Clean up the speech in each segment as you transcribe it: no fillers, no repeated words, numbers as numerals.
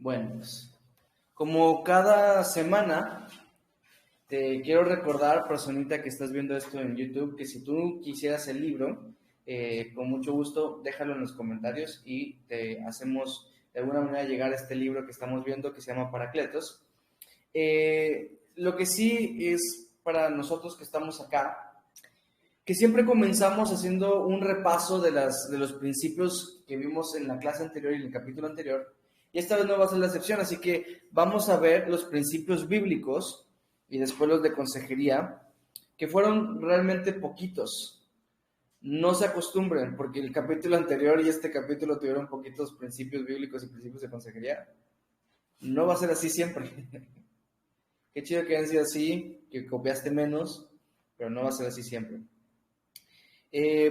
Bueno, pues, como cada semana, te quiero recordar, personita que estás viendo esto en YouTube, que si tú quisieras el libro, con mucho gusto, déjalo en los comentarios y te hacemos de alguna manera llegar a este libro que estamos viendo, que se llama Paracletos. Lo que sí es para nosotros que estamos acá, que siempre comenzamos haciendo un repaso de los principios que vimos en la clase anterior y en el capítulo anterior, y esta vez no va a ser la excepción, así que vamos a ver los principios bíblicos y después los de consejería, que fueron realmente poquitos. No se acostumbren, porque el capítulo anterior y este capítulo tuvieron poquitos principios bíblicos y principios de consejería. No va a ser así siempre. Qué chido que hayan sido así, que copiaste menos, pero no va a ser así siempre.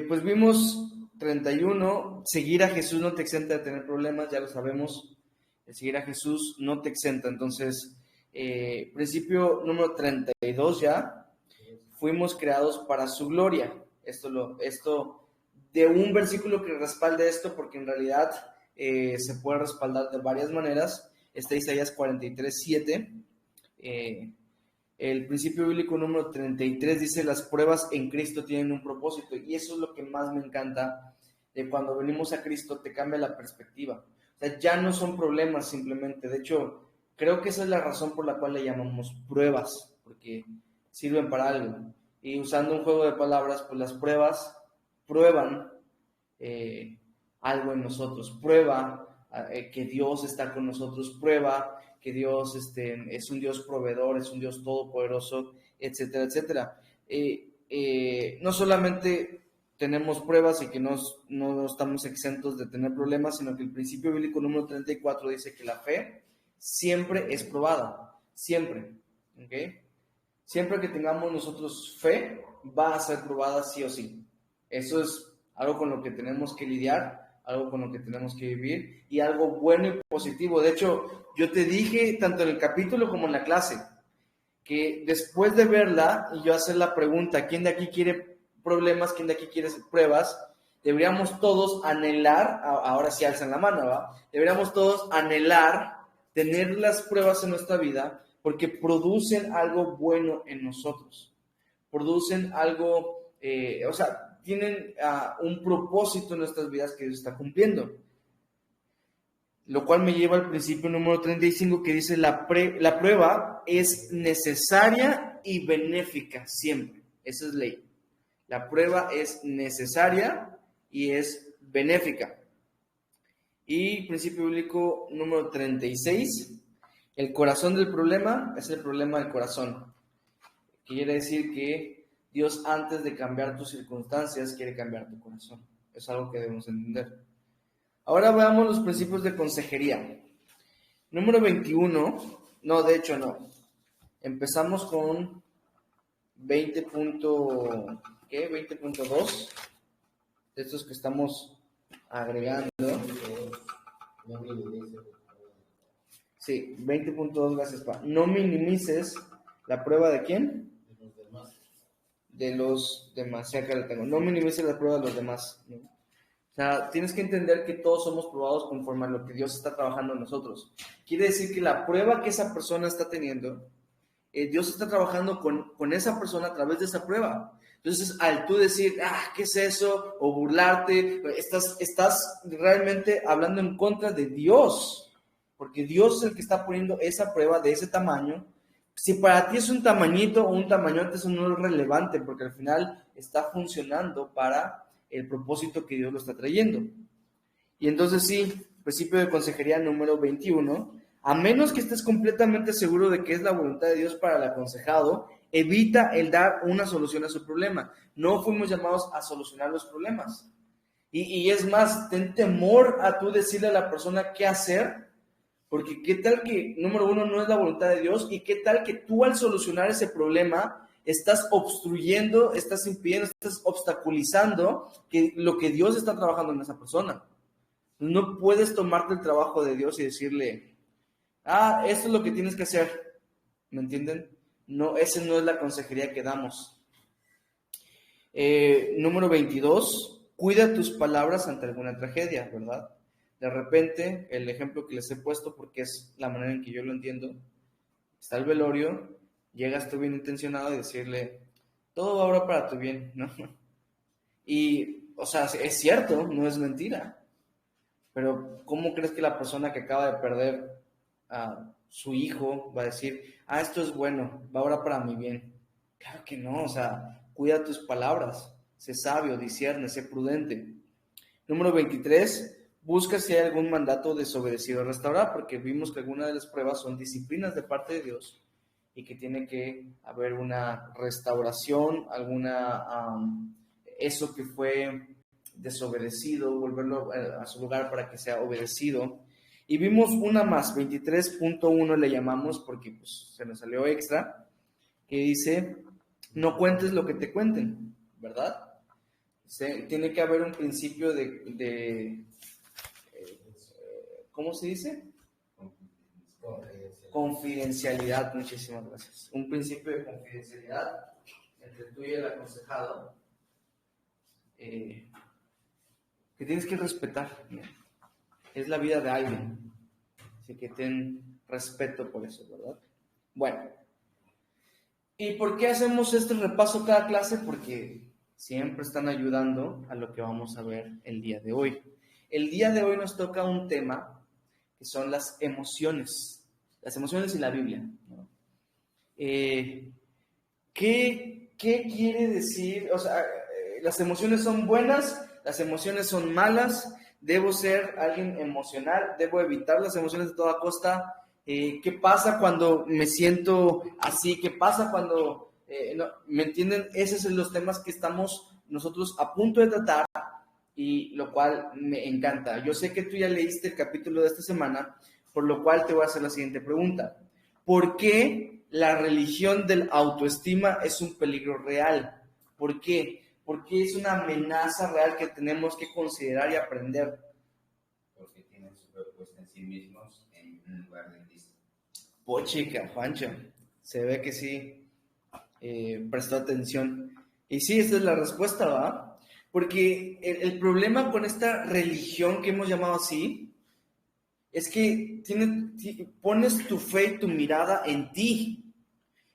Pues vimos 31, seguir a Jesús no te exenta de tener problemas, ya lo sabemos. El seguir a Jesús no te exenta. Entonces, principio número 32 ya, fuimos creados para su gloria. Esto de un versículo que respalde esto, porque en realidad se puede respaldar de varias maneras. Está Isaías 43, 7. El principio bíblico número 33 dice: las pruebas en Cristo tienen un propósito, y eso es lo que más me encanta de cuando venimos a Cristo, te cambia la perspectiva. O sea, ya no son problemas simplemente. De hecho, creo que esa es la razón por la cual le llamamos pruebas, porque sirven para algo. Y usando un juego de palabras, pues las pruebas prueban algo en nosotros, prueba que Dios está con nosotros, prueba que Dios es un Dios proveedor, es un Dios todopoderoso, etcétera, etcétera. No solamente tenemos pruebas y que no estamos exentos de tener problemas, sino que el principio bíblico número 34 dice que la fe siempre es probada, siempre, ¿ok? Siempre que tengamos nosotros fe, va a ser probada sí o sí. Eso es algo con lo que tenemos que lidiar, algo con lo que tenemos que vivir, y algo bueno y positivo. De hecho, yo te dije, tanto en el capítulo como en la clase, que después de verla y yo hacer la pregunta, ¿quién de aquí quiere problemas? ¿Quién de aquí quiere pruebas? Deberíamos todos anhelar, ahora sí alzan la mano, ¿va? Deberíamos todos anhelar tener las pruebas en nuestra vida, porque producen algo bueno en nosotros. Producen algo, tienen un propósito en nuestras vidas que Dios está cumpliendo. Lo cual me lleva al principio número 35, que dice: la prueba es necesaria y benéfica siempre. Esa es ley. La prueba es necesaria y es benéfica. Y principio bíblico número 36, el corazón del problema es el problema del corazón. Quiere decir que Dios, antes de cambiar tus circunstancias, quiere cambiar tu corazón. Es algo que debemos entender. Ahora veamos los principios de consejería. Número 21, no, de hecho no. Empezamos con 20.2, de estos que estamos agregando. Sí, 20.2, gracias, pa. No minimices la prueba de ¿quién? De los demás. Sí, acá la tengo. No minimices la prueba de los demás, ¿no? O sea, tienes que entender que todos somos probados conforme a lo que Dios está trabajando en nosotros. Quiere decir que la prueba que esa persona está teniendo, Dios está trabajando con esa persona a través de esa prueba. Entonces, al tú decir, ¿qué es eso? O burlarte, estás realmente hablando en contra de Dios. Porque Dios es el que está poniendo esa prueba de ese tamaño. Si para ti es un tamañito o un tamañote, eso no es relevante, porque al final está funcionando para el propósito que Dios lo está trayendo. Y entonces sí, principio de consejería número 21, a menos que estés completamente seguro de que es la voluntad de Dios para el aconsejado, evita el dar una solución a su problema. No fuimos llamados a solucionar los problemas. Y es más, ten temor a tú decirle a la persona qué hacer, porque qué tal que, número uno, no es la voluntad de Dios, y qué tal que tú, al solucionar ese problema, estás obstruyendo, estás impidiendo, estás obstaculizando lo que Dios está trabajando en esa persona. No puedes tomarte el trabajo de Dios y decirle, esto es lo que tienes que hacer. ¿Me entienden? No, esa no es la consejería que damos. Número 22, cuida tus palabras ante alguna tragedia, ¿verdad? De repente, el ejemplo que les he puesto, porque es la manera en que yo lo entiendo, está el velorio, llegas tú bien intencionado y decirle, todo va ahora para tu bien, ¿no? Y, o sea, es cierto, no es mentira, pero ¿cómo crees que la persona que acaba de perder a su hijo va a decir, esto es bueno, va ahora para mi bien? Claro que no, o sea, cuida tus palabras, sé sabio, discierne, sé prudente. Número 23, busca si hay algún mandato desobedecido a restaurar, porque vimos que algunas de las pruebas son disciplinas de parte de Dios y que tiene que haber una restauración, eso que fue desobedecido, volverlo a su lugar para que sea obedecido. Y vimos una más, 23.1 le llamamos porque pues, se nos salió extra, que dice, no cuentes lo que te cuenten, ¿verdad? Tiene que haber un principio de ¿cómo se dice? Confidencialidad, muchísimas gracias. Un principio de confidencialidad entre tú y el aconsejado que tienes que respetar. ¿No? Es la vida de alguien, así que ten respeto por eso, ¿verdad? Bueno, ¿y por qué hacemos este repaso cada clase? Porque siempre están ayudando a lo que vamos a ver el día de hoy. El día de hoy nos toca un tema que son las emociones y la Biblia, ¿no? ¿Qué quiere decir? O sea, las emociones son buenas, las emociones son malas, debo ser alguien emocional, debo evitar las emociones de toda costa. ¿Qué pasa cuando me siento así? ¿Qué pasa cuando, no, me entienden? Esos son los temas que estamos nosotros a punto de tratar y lo cual me encanta. Yo sé que tú ya leíste el capítulo de esta semana, por lo cual te voy a hacer la siguiente pregunta. ¿Por qué la religión del autoestima es un peligro real? ¿Por qué? Porque es una amenaza real que tenemos que considerar y aprender. Porque tienen su propuesta en sí mismos en un lugar de Cristo. Chica, Juancho, se ve que sí prestó atención. Y sí, esta es la respuesta, ¿va? Porque el problema con esta religión que hemos llamado así es que pones tu fe y tu mirada en ti,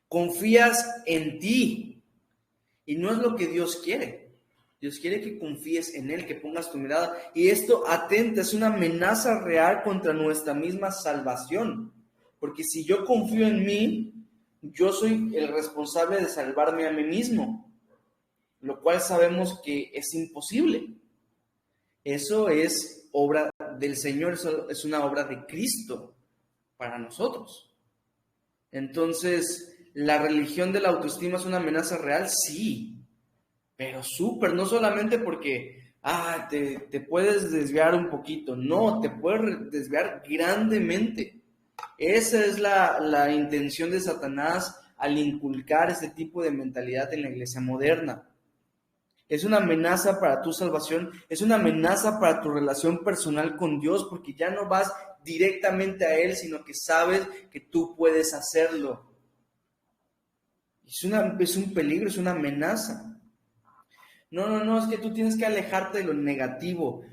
confías en ti, y no es lo que Dios quiere. Dios quiere que confíes en Él, que pongas tu mirada, y esto atenta, es una amenaza real contra nuestra misma salvación, porque si yo confío en mí, yo soy el responsable de salvarme a mí mismo, lo cual sabemos que es imposible. Eso es obra del Señor, eso es una obra de Cristo para nosotros. Entonces, ¿la religión de la autoestima es una amenaza real? Sí, pero súper, no solamente porque te puedes desviar un poquito, no, te puedes desviar grandemente. Esa es la intención de Satanás al inculcar este tipo de mentalidad en la iglesia moderna. Es una amenaza para tu salvación, es una amenaza para tu relación personal con Dios, porque ya no vas directamente a Él, sino que sabes que tú puedes hacerlo. Es un peligro, es una amenaza. No, es que tú tienes que alejarte de lo negativo.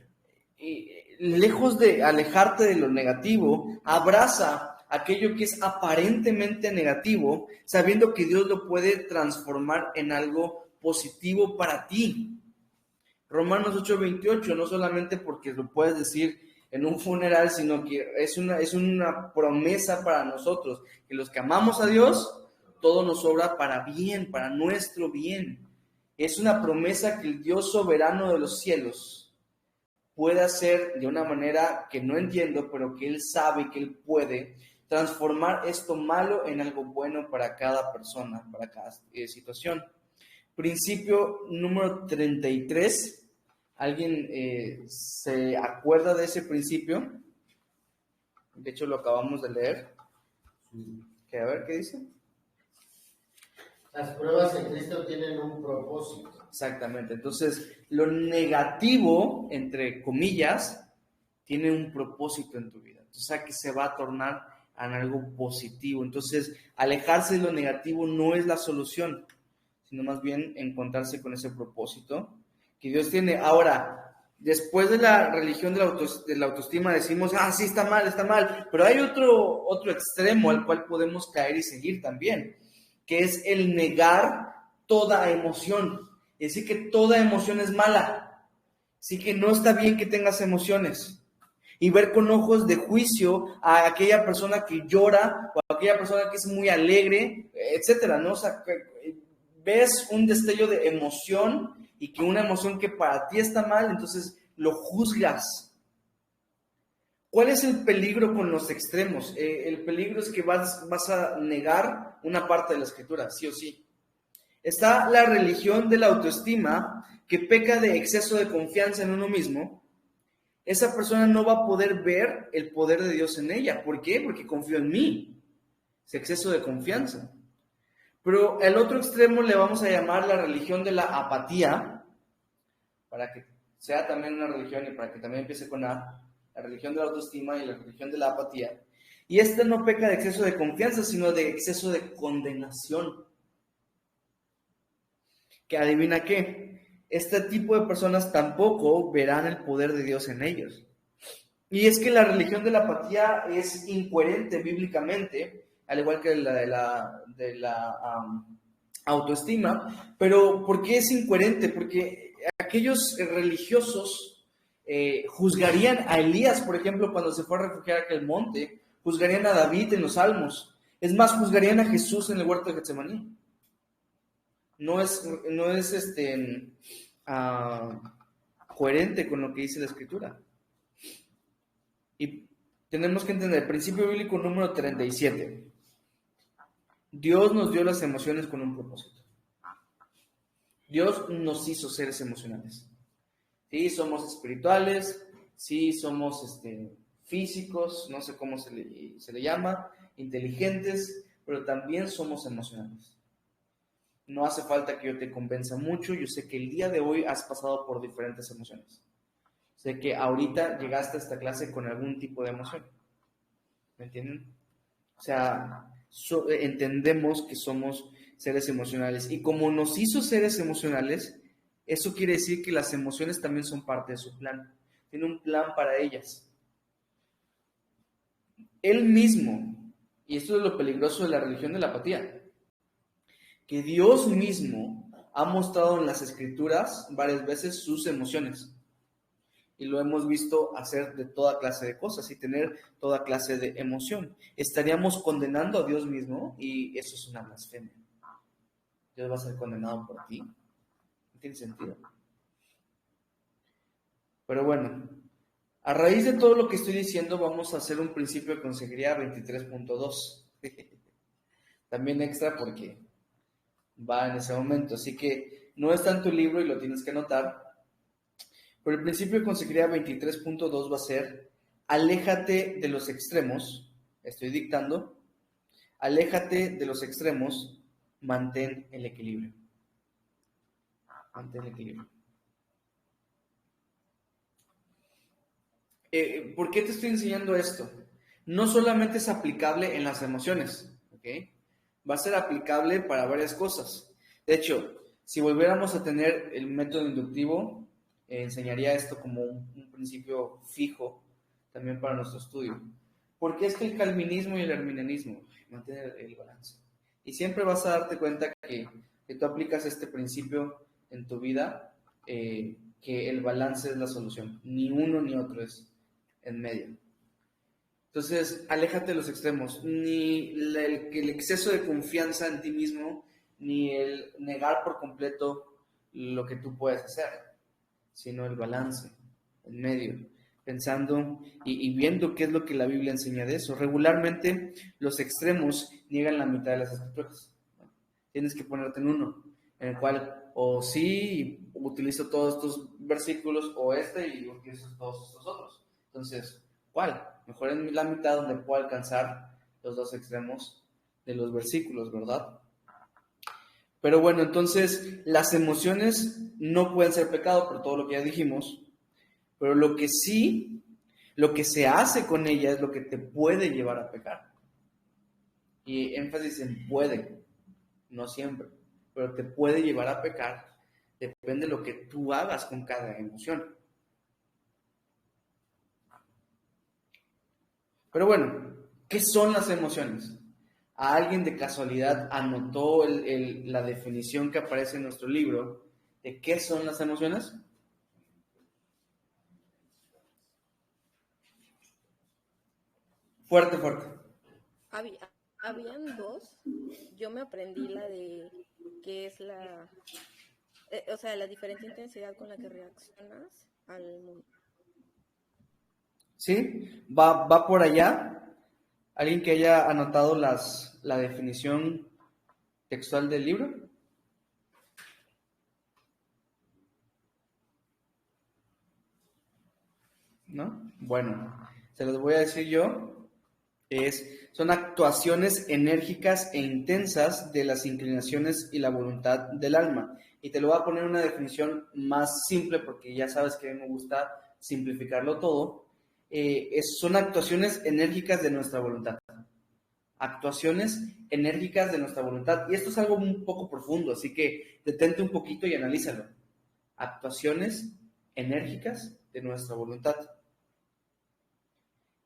Lejos de alejarte de lo negativo, abraza aquello que es aparentemente negativo, sabiendo que Dios lo puede transformar en algo positivo para ti. Romanos 8:28, no solamente porque lo puedes decir en un funeral, sino que es una promesa para nosotros, que los que amamos a Dios, todo nos obra para bien, para nuestro bien. Es una promesa que el Dios soberano de los cielos puede hacer de una manera que no entiendo, pero que Él sabe que Él puede transformar esto malo en algo bueno para cada persona, para cada situación. Principio número 33. ¿Alguien se acuerda de ese principio? De hecho, lo acabamos de leer. A ver, ¿qué dice? Las pruebas en Cristo tienen un propósito. Exactamente. Entonces, lo negativo, entre comillas, tiene un propósito en tu vida. Entonces, ¿a qué se va a tornar en algo positivo? Entonces, alejarse de lo negativo no es la solución, sino más bien encontrarse con ese propósito que Dios tiene. Ahora, Después de la religión de la autoestima decimos, sí, está mal, pero hay otro extremo al cual podemos caer y seguir también, que es el negar toda emoción. Es decir, que toda emoción es mala, así que no está bien que tengas emociones. Y ver con ojos de juicio a aquella persona que llora o a aquella persona que es muy alegre, etcétera, ¿no? O sea, ves un destello de emoción y que una emoción que para ti está mal, entonces lo juzgas. ¿Cuál es el peligro con los extremos? El peligro es que vas a negar una parte de la escritura, sí o sí. Está la religión de la autoestima, que peca de exceso de confianza en uno mismo. Esa persona no va a poder ver el poder de Dios en ella. ¿Por qué? Porque confío en mí. Es exceso de confianza. Pero al otro extremo le vamos a llamar la religión de la apatía, para que sea también una religión y para que también empiece con A, la religión de la autoestima y la religión de la apatía. Y esta no peca de exceso de confianza, sino de exceso de condenación. Que adivina qué, este tipo de personas tampoco verán el poder de Dios en ellos. Y es que la religión de la apatía es incoherente bíblicamente, al igual que la de la autoestima. Pero ¿por qué es incoherente? Porque aquellos religiosos juzgarían a Elías, por ejemplo, cuando se fue a refugiar a aquel monte, juzgarían a David en los Salmos, es más, juzgarían a Jesús en el huerto de Getsemaní. No es coherente con lo que dice la Escritura. Y tenemos que entender, el principio bíblico número 37. Dios nos dio las emociones con un propósito. Dios nos hizo seres emocionales. Sí, somos espirituales, sí, somos físicos, no sé cómo se le llama, inteligentes, pero también somos emocionales. No hace falta que yo te convenza mucho, yo sé que el día de hoy has pasado por diferentes emociones. Sé que ahorita llegaste a esta clase con algún tipo de emoción. ¿Me entienden? O sea, entendemos que somos seres emocionales. Y como nos hizo seres emocionales, eso quiere decir que las emociones también son parte de su plan. Tiene un plan para ellas. Él mismo, y esto es lo peligroso de la religión de la apatía, que Dios mismo ha mostrado en las Escrituras varias veces sus emociones. Y lo hemos visto hacer de toda clase de cosas y tener toda clase de emoción. Estaríamos condenando a Dios mismo y eso es una blasfemia. Dios va a ser condenado por ti. No tiene sentido. Pero bueno, a raíz de todo lo que estoy diciendo, vamos a hacer un principio de consejería 23.2. También extra porque va en ese momento. Así que no está en tu libro y lo tienes que anotar. Pero el principio de consejería 23.2 va a ser: aléjate de los extremos. Estoy dictando. Aléjate de los extremos. Mantén el equilibrio. Mantén el equilibrio. ¿Por qué te estoy enseñando esto? No solamente es aplicable en las emociones, ¿ok? Va a ser aplicable para varias cosas. De hecho, si volviéramos a tener el método inductivo, enseñaría esto como un principio fijo también para nuestro estudio. Porque es que el calvinismo y el arminianismo mantienen el balance. Y siempre vas a darte cuenta que tú aplicas este principio en tu vida, que el balance es la solución. Ni uno ni otro es en medio. Entonces, aléjate de los extremos. Ni el exceso de confianza en ti mismo, ni el negar por completo lo que tú puedes hacer, sino el balance, en medio, pensando y viendo qué es lo que la Biblia enseña de eso. Regularmente, los extremos niegan la mitad de las escrituras. Tienes que ponerte en uno, en el cual o sí utilizo todos estos versículos, o y utilizo todos estos otros. Entonces, ¿cuál? Mejor en la mitad, donde puedo alcanzar los dos extremos de los versículos, ¿verdad? Pero bueno, entonces las emociones no pueden ser pecado por todo lo que ya dijimos, pero lo que sí, lo que se hace con ella es lo que te puede llevar a pecar. Y énfasis en puede, no siempre, pero te puede llevar a pecar, depende de lo que tú hagas con cada emoción. Pero bueno, ¿qué son las emociones? ¿A alguien de casualidad anotó la definición que aparece en nuestro libro de qué son las emociones? Fuerte, fuerte. Habían dos. Yo me aprendí la de qué es la diferente intensidad con la que reaccionas al mundo. ¿Sí? ¿Va por allá? ¿Alguien que haya anotado la definición textual del libro? ¿No? Bueno, se los voy a decir yo. Son actuaciones enérgicas e intensas de las inclinaciones y la voluntad del alma. Y te lo voy a poner una definición más simple porque ya sabes que a mí me gusta simplificarlo todo. Son actuaciones enérgicas de nuestra voluntad. Actuaciones enérgicas de nuestra voluntad. Y esto es algo un poco profundo, así que detente un poquito y analízalo. Actuaciones enérgicas de nuestra voluntad.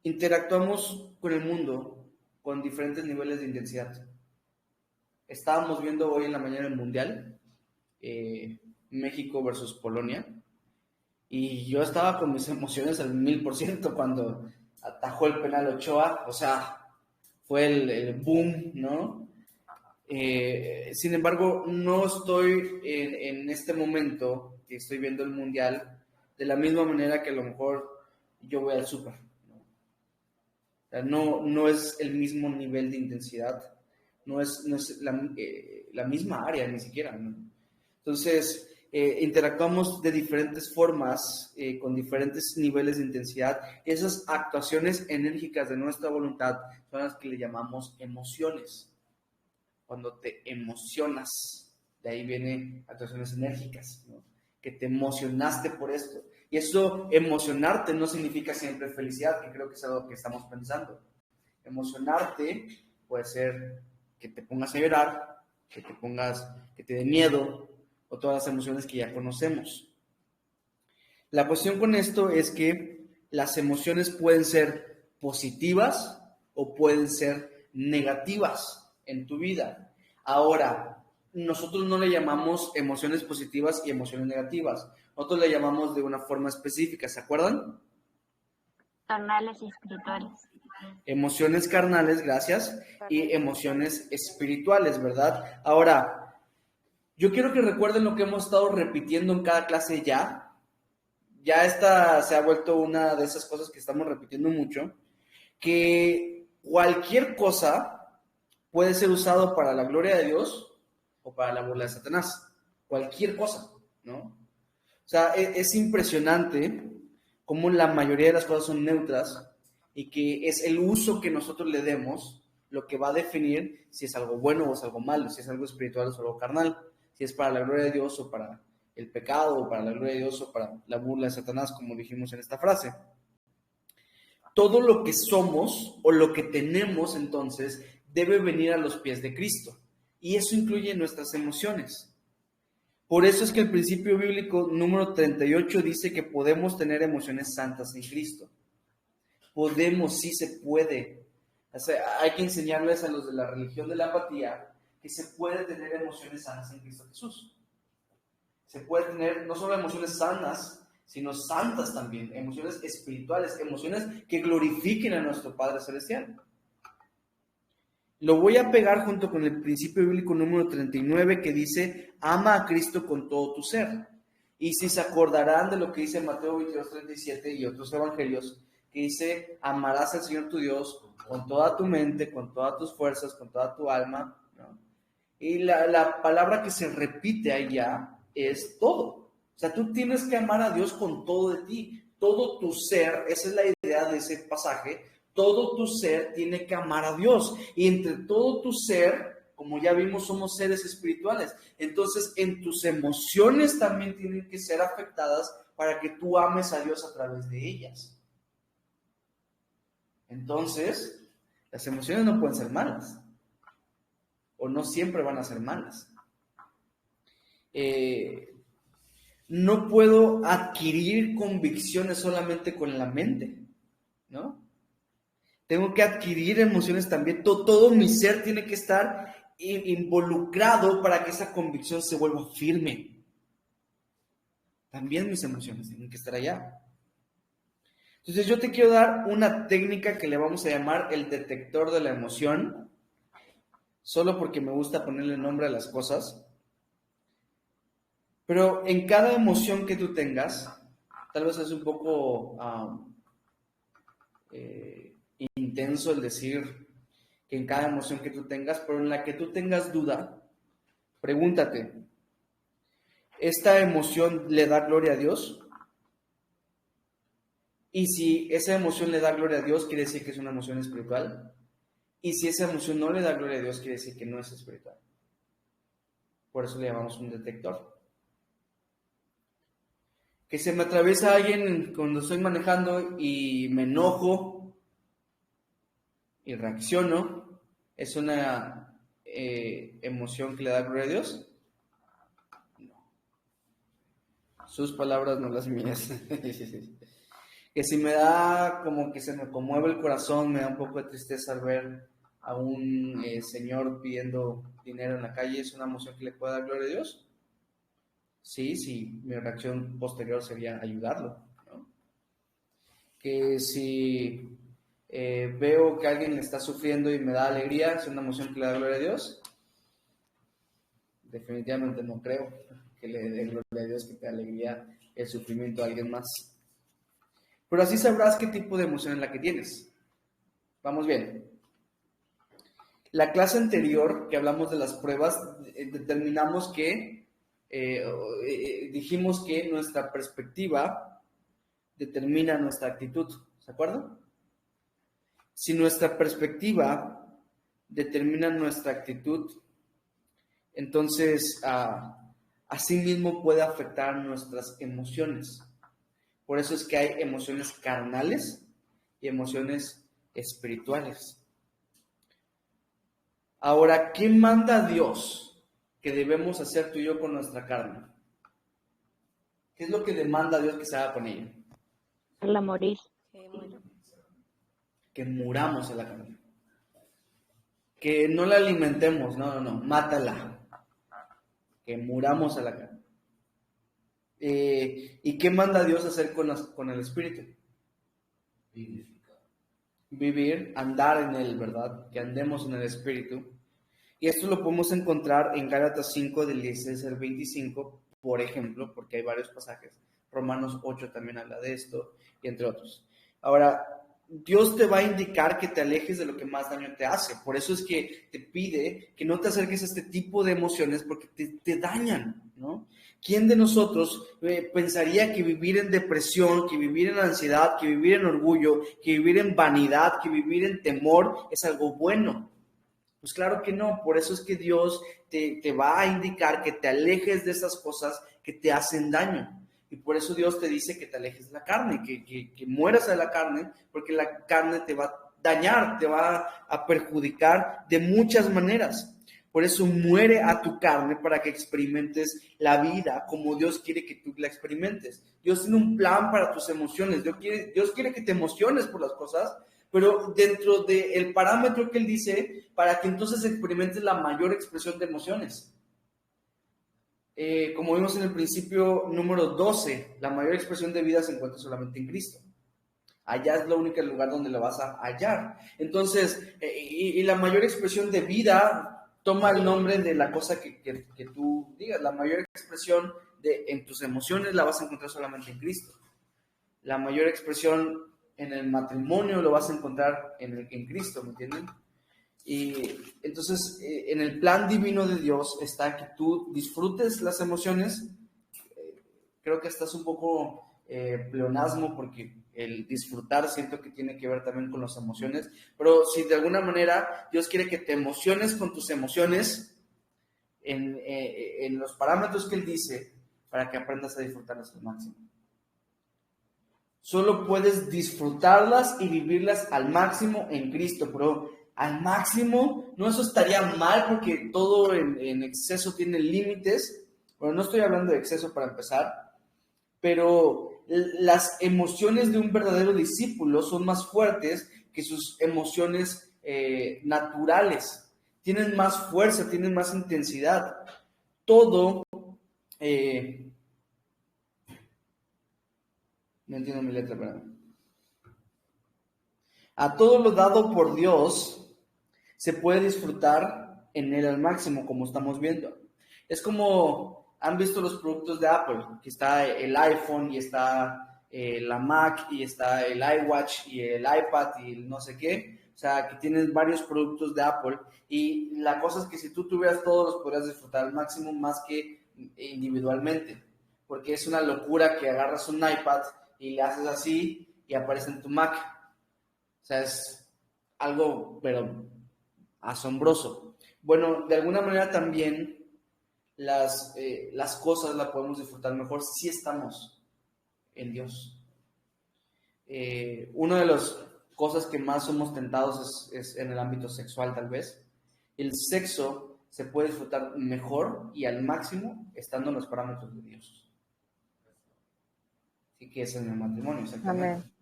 Interactuamos con el mundo con diferentes niveles de intensidad. Estábamos viendo hoy en la mañana el Mundial, México versus Polonia, y yo estaba con mis emociones al 1000% cuando atajó el penal Ochoa, o sea, fue el boom, ¿no? Sin embargo, no estoy en este momento que estoy viendo el Mundial de la misma manera que a lo mejor yo voy al súper. No es el mismo nivel de intensidad, no es la misma área ni siquiera, ¿no? Entonces, interactuamos de diferentes formas, con diferentes niveles de intensidad. Esas actuaciones enérgicas de nuestra voluntad son las que le llamamos emociones. Cuando te emocionas, de ahí vienen actuaciones enérgicas, ¿no? Que te emocionaste por esto. Y eso, emocionarte, no significa siempre felicidad, que creo que es algo que estamos pensando. Emocionarte puede ser que te pongas a llorar, que te dé miedo, o todas las emociones que ya conocemos. La cuestión con esto es que las emociones pueden ser positivas o pueden ser negativas en tu vida. Ahora, nosotros no le llamamos emociones positivas y emociones negativas. Nosotros le llamamos de una forma específica, ¿se acuerdan? Carnales y espirituales. Emociones carnales, gracias, y emociones espirituales, ¿verdad? Ahora, yo quiero que recuerden lo que hemos estado repitiendo en cada clase ya. Ya esta se ha vuelto una de esas cosas que estamos repitiendo mucho, que cualquier cosa puede ser usado para la gloria de Dios o para la burla de Satanás. Cualquier cosa, ¿no? O sea, es impresionante cómo la mayoría de las cosas son neutras y que es el uso que nosotros le demos lo que va a definir si es algo bueno o es algo malo, si es algo espiritual o es algo carnal, si es para la gloria de Dios o para el pecado o para la gloria de Dios o para la burla de Satanás, como dijimos en esta frase. Todo lo que somos o lo que tenemos entonces debe venir a los pies de Cristo y eso incluye nuestras emociones. Por eso es que el principio bíblico número 38 dice que podemos tener emociones santas en Cristo. Podemos, sí se puede. O sea, hay que enseñarles a los de la religión de la apatía que se puede tener emociones sanas en Cristo Jesús. Se puede tener no solo emociones sanas, sino santas también, emociones espirituales, emociones que glorifiquen a nuestro Padre Celestial. Lo voy a pegar junto con el principio bíblico número 39 que dice, ama a Cristo con todo tu ser. Y si se acordarán de lo que dice Mateo 22:37 y otros evangelios, que dice, amarás al Señor tu Dios con toda tu mente, con todas tus fuerzas, con toda tu alma, ¿no? Y la palabra que se repite allá es todo. O sea, tú tienes que amar a Dios con todo de ti, todo tu ser, esa es la idea de ese pasaje, todo tu ser tiene que amar a Dios. Y entre todo tu ser, como ya vimos, somos seres espirituales. Entonces, en tus emociones también tienen que ser afectadas para que tú ames a Dios a través de ellas. Entonces, las emociones no pueden ser malas. O no siempre van a ser malas. No puedo adquirir convicciones solamente con la mente, ¿no? Tengo que adquirir emociones también. Todo mi ser tiene que estar involucrado para que esa convicción se vuelva firme. También mis emociones tienen que estar allá. Entonces yo te quiero dar una técnica que le vamos a llamar el detector de la emoción, solo porque me gusta ponerle nombre a las cosas. Pero en cada emoción que tú tengas, tal vez es un poco intenso el decir que en cada emoción que tú tengas, pero en la que tú tengas duda, pregúntate, ¿esta emoción le da gloria a Dios? Y si esa emoción le da gloria a Dios, quiere decir que es una emoción espiritual. Y si esa emoción no le da gloria a Dios, quiere decir que no es espiritual. Por eso le llamamos un detector. Que se me atraviesa alguien cuando estoy manejando y me enojo y reacciono, ¿es una emoción que le da gloria a Dios? No. Sus palabras, no las mías. Que si me da como que se me conmueve el corazón, me da un poco de tristeza al ver a un señor pidiendo dinero en la calle, ¿es una emoción que le puede dar gloria a Dios? Sí, mi reacción posterior sería ayudarlo, ¿no? Que si veo que alguien está sufriendo y me da alegría, ¿es una emoción que le da gloria a Dios? Definitivamente no creo que le dé gloria a Dios que te dé alegría el sufrimiento a alguien más. Pero así sabrás qué tipo de emoción es la que tienes. Vamos bien. La clase anterior que hablamos de las pruebas, determinamos que dijimos que nuestra perspectiva determina nuestra actitud, ¿se acuerdan? Si nuestra perspectiva determina nuestra actitud, entonces así mismo puede afectar nuestras emociones. Por eso es que hay emociones carnales y emociones espirituales. Ahora, ¿qué manda Dios que debemos hacer tú y yo con nuestra carne? ¿Qué es lo que demanda Dios que se haga con ella? La morir. Que muramos a la carne. Que no la alimentemos, no, mátala. Que muramos a la carne. ¿Y qué manda Dios hacer con el espíritu? Vivir, andar en él, ¿verdad? Que andemos en el espíritu. Y esto lo podemos encontrar en Gálatas 5, del 16 al 25, por ejemplo, porque hay varios pasajes. Romanos 8 también habla de esto, y entre otros. Ahora, Dios te va a indicar que te alejes de lo que más daño te hace. Por eso es que te pide que no te acerques a este tipo de emociones porque te dañan, ¿no? ¿Quién de nosotros pensaría que vivir en depresión, que vivir en ansiedad, que vivir en orgullo, que vivir en vanidad, que vivir en temor es algo bueno? Pues claro que no. Por eso es que Dios te va a indicar que te alejes de esas cosas que te hacen daño. Y por eso Dios te dice que te alejes de la carne, que mueras de la carne, porque la carne te va a dañar, te va a perjudicar de muchas maneras. Por eso muere a tu carne para que experimentes la vida como Dios quiere que tú la experimentes. Dios tiene un plan para tus emociones. Dios quiere que te emociones por las cosas, pero dentro del parámetro que Él dice, para que entonces experimentes la mayor expresión de emociones. Como vimos en el principio número 12, la mayor expresión de vida se encuentra solamente en Cristo. Allá es lo único lugar donde la vas a hallar. Entonces, y la mayor expresión de vida toma el nombre de la cosa que tú digas. La mayor expresión en tus emociones la vas a encontrar solamente en Cristo. La mayor expresión en el matrimonio lo vas a encontrar en Cristo, ¿me entienden? Y entonces, en el plan divino de Dios está que tú disfrutes las emociones. Creo que estás un poco pleonasmo porque el disfrutar siento que tiene que ver también con las emociones, pero si de alguna manera Dios quiere que te emociones con tus emociones en los parámetros que Él dice, para que aprendas a disfrutarlas al máximo. Solo puedes disfrutarlas y vivirlas al máximo en Cristo, pero al máximo, no, eso estaría mal porque todo en exceso tiene límites. Bueno, no estoy hablando de exceso para empezar, pero las emociones de un verdadero discípulo son más fuertes que sus emociones naturales. Tienen más fuerza, tienen más intensidad. Todo, no entiendo mi letra, perdón. A todo lo dado por Dios se puede disfrutar en él al máximo, como estamos viendo. Es como, han visto los productos de Apple, que está el iPhone y está la Mac y está el iWatch y el iPad y el no sé qué. O sea, que tienes varios productos de Apple y la cosa es que si tú tuvieras todos los podrías disfrutar al máximo más que individualmente. Porque es una locura que agarras un iPad y le haces así y aparece en tu Mac. O sea, es algo, pero asombroso. Bueno, de alguna manera también las cosas las podemos disfrutar mejor si estamos en Dios. Una de las cosas que más somos tentados es en el ámbito sexual, tal vez. El sexo se puede disfrutar mejor y al máximo estando en los parámetros de Dios. Así que es en el matrimonio, exactamente. Amén.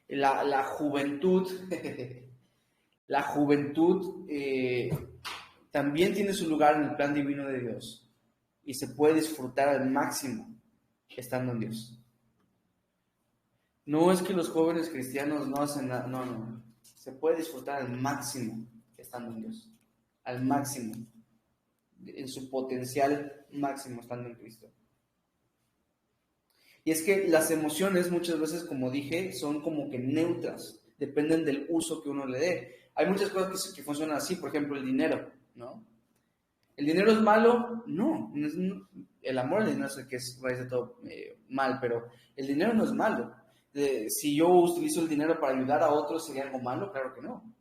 La juventud, la juventud también tiene su lugar en el plan divino de Dios y se puede disfrutar al máximo estando en Dios. No es que los jóvenes cristianos no hacen nada, no. Se puede disfrutar al máximo estando en Dios, al máximo, en su potencial máximo estando en Cristo. Y es que las emociones muchas veces, como dije, son como que neutras, dependen del uso que uno le dé. Hay muchas cosas que funcionan así, por ejemplo, el dinero, ¿no? ¿El dinero es malo? No. El amor al dinero es el que es raíz de todo mal, pero el dinero no es malo. Si yo utilizo el dinero para ayudar a otros, ¿sería algo malo? Claro que no.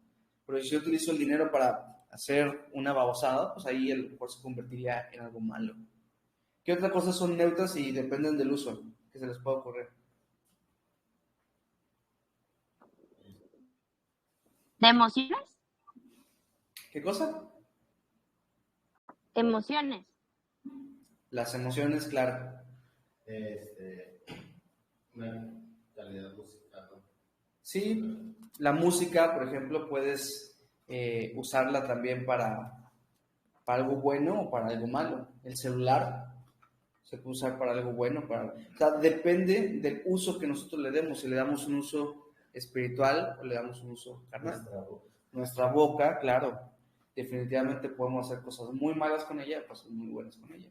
Pero si yo utilizo el dinero para hacer una babosada, pues ahí el mejor se convertiría en algo malo. ¿Qué otras cosas son neutras y dependen del uso que se les pueda ocurrir? ¿De emociones? ¿Qué cosa? Emociones. Las emociones, claro. Una calidad musical, ¿no? Sí, la música, por ejemplo, puedes usarla también para algo bueno o para algo malo. El celular se puede usar para algo bueno, o sea, depende del uso que nosotros le demos. Si le damos un uso espiritual o le damos un uso carnal. Nuestra boca, claro, definitivamente podemos hacer cosas muy malas con ella, cosas muy buenas con ella.